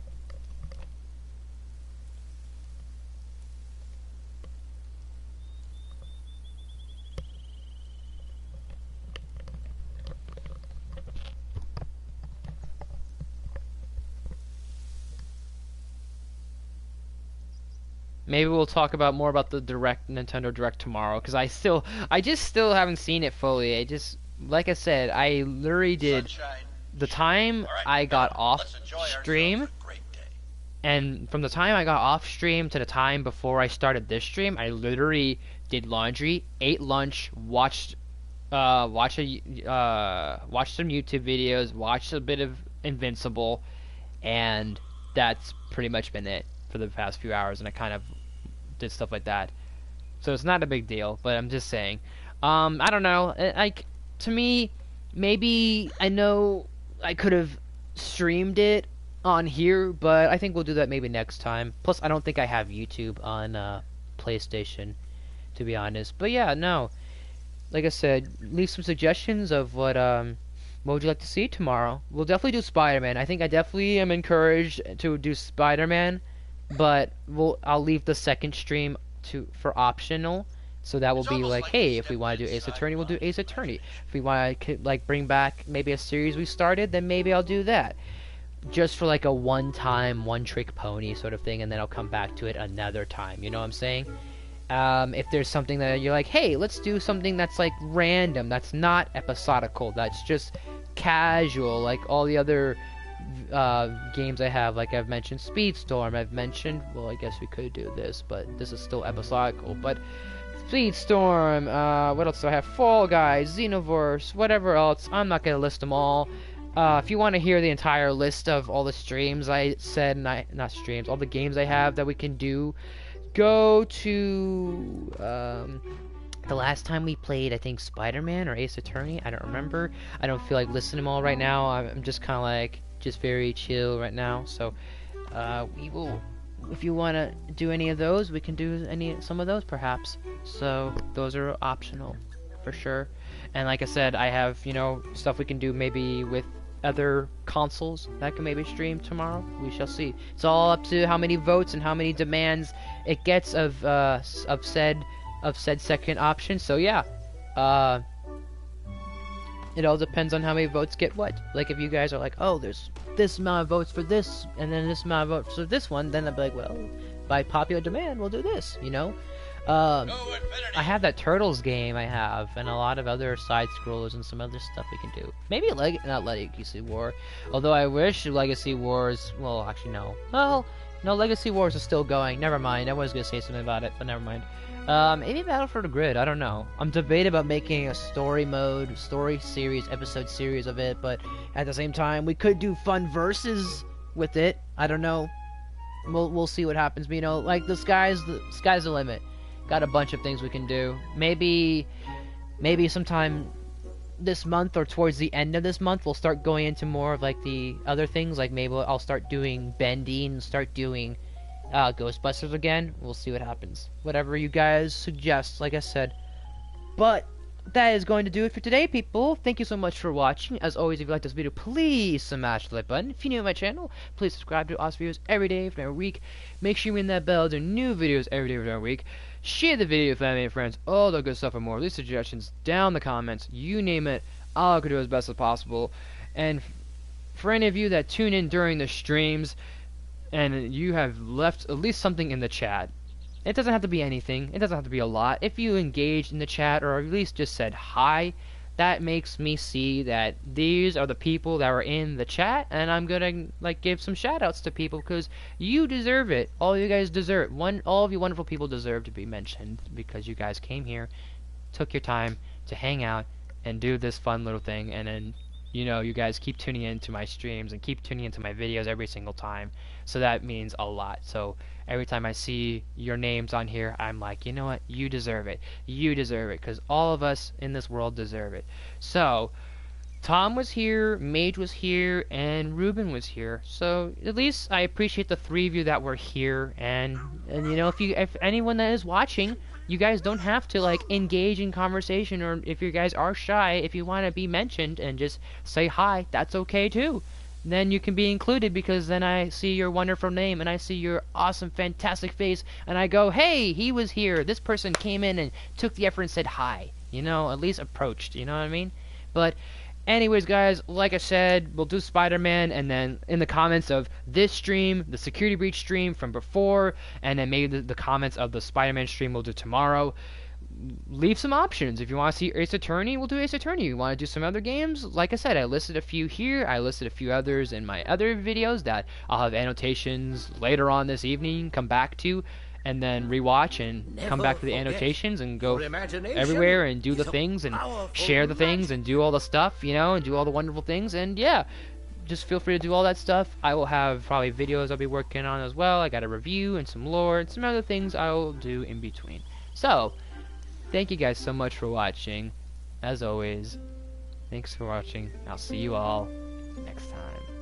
Maybe we'll talk about more about the Nintendo Direct tomorrow, because I just still haven't seen it fully. Like I said, I literally did the time I got off stream, and from the time I got off stream to the time before I started this stream, I literally did laundry, ate lunch, watched some YouTube videos, watched a bit of Invincible, and that's pretty much been it for the past few hours, and I kind of did stuff like that. So it's not a big deal, but I'm just saying. I don't know. Like, to me, maybe I know I could have streamed it on here, but I think we'll do that maybe next time. Plus, I don't think I have YouTube on PlayStation, to be honest. But yeah, no. Like I said, leave some suggestions of what would you like to see tomorrow. We'll definitely do Spider-Man. I think I definitely am encouraged to do Spider-Man, but I'll leave the second stream for optional. So that will be like, hey, if we want to do Ace Attorney, we'll do Ace Attorney. If we want to like bring back maybe a series we started, then maybe I'll do that. Just for like a one-time, one-trick pony sort of thing, and then I'll come back to it another time. You know what I'm saying? If there's something that you're like, hey, let's do something that's like random, that's not episodical, that's just casual, like all the other games I have. Like I've mentioned Speedstorm, I've mentioned, well, I guess we could do this, but this is still episodical. But Speedstorm, what else do I have? Fall Guys, Xenoverse, whatever else. I'm not gonna list them all. If you want to hear the entire list of all the streams I said, not streams, all the games I have that we can do, go to the last time we played, I think Spider-Man or Ace Attorney. I don't remember. I don't feel like listening to them all right now. I'm just kind of like just very chill right now. So we will, if you want to do any of those, we can do some of those perhaps. So those are optional for sure. And like I said, I have, you know, stuff we can do maybe with other consoles that can maybe stream tomorrow. We shall see. It's all up to how many votes and how many demands it gets of said second option. So yeah, it all depends on how many votes get what. Like if you guys are like, oh, there's this amount of votes for this and then this amount of votes for this one, then I'll be like, well, by popular demand we'll do this, you know. I have that Turtles game I have, and a lot of other side scrollers and some other stuff we can do. Maybe not Legacy War, although I wish Legacy Wars. Well, actually no. Well, no, Legacy Wars is still going. Never mind. I was gonna say something about it, but never mind. Maybe Battle for the Grid. I don't know. I'm debating about making a story series, episode series of it, but at the same time, we could do fun verses with it. I don't know. We'll see what happens. But, you know, like the sky's the limit. Got a bunch of things we can do. Maybe sometime this month or towards the end of this month, we'll start going into more of like the other things. Like maybe I'll start doing Bendy and start doing Ghostbusters again. We'll see what happens. Whatever you guys suggest, like I said. But that is going to do it for today, people. Thank you so much for watching. As always, if you like this video, please smash the like button. If you're new to my channel, please subscribe to awesome videos every day for every week. Make sure you ring that bell to new videos every day for every week. Share the video with family and friends, all the good stuff and more. Leave suggestions down in the comments. You name it, I'll do as best as possible. And for any of you that tune in during the streams and you have left at least something in the chat, it doesn't have to be anything. It doesn't have to be a lot. If you engaged in the chat or at least just said hi, that makes me see that these are the people that were in the chat, and I'm gonna like give some shout outs to people because you deserve it. All you guys deserve it. All of you wonderful people deserve to be mentioned because you guys came here, took your time to hang out and do this fun little thing, and then you know, you guys keep tuning into my streams and keep tuning into my videos every single time. So that means a lot. So every time I see your names on here, I'm like, you know what? You deserve it. You deserve it. Because all of us in this world deserve it. So Tom was here, Mage was here, and Ruben was here. So at least I appreciate the three of you that were here. And you know, if anyone that is watching, you guys don't have to like engage in conversation, or if you guys are shy, if you want to be mentioned and just say hi, that's okay too. Then you can be included because then I see your wonderful name and I see your awesome, fantastic face, and I go, hey, he was here. This person came in and took the effort and said hi. You know, at least approached. You know what I mean? But anyways, guys, like I said, we'll do Spider-Man, and then in the comments of this stream, the Security Breach stream from before, and then maybe the comments of the Spider-Man stream we'll do tomorrow. Leave some options. If you want to see Ace Attorney, we'll do Ace Attorney. You want to do some other games? Like I said, I listed a few here. I listed a few others in my other videos that I'll have annotations later on this evening, come back to, and then rewatch and come back to the annotations and go everywhere and do the things and share the things and do all the stuff, you know, and do all the wonderful things. And yeah, just feel free to do all that stuff. I will have probably videos I'll be working on as well. I got a review and some lore and some other things I will do in between. So thank you guys so much for watching. As always, thanks for watching. I'll see you all next time.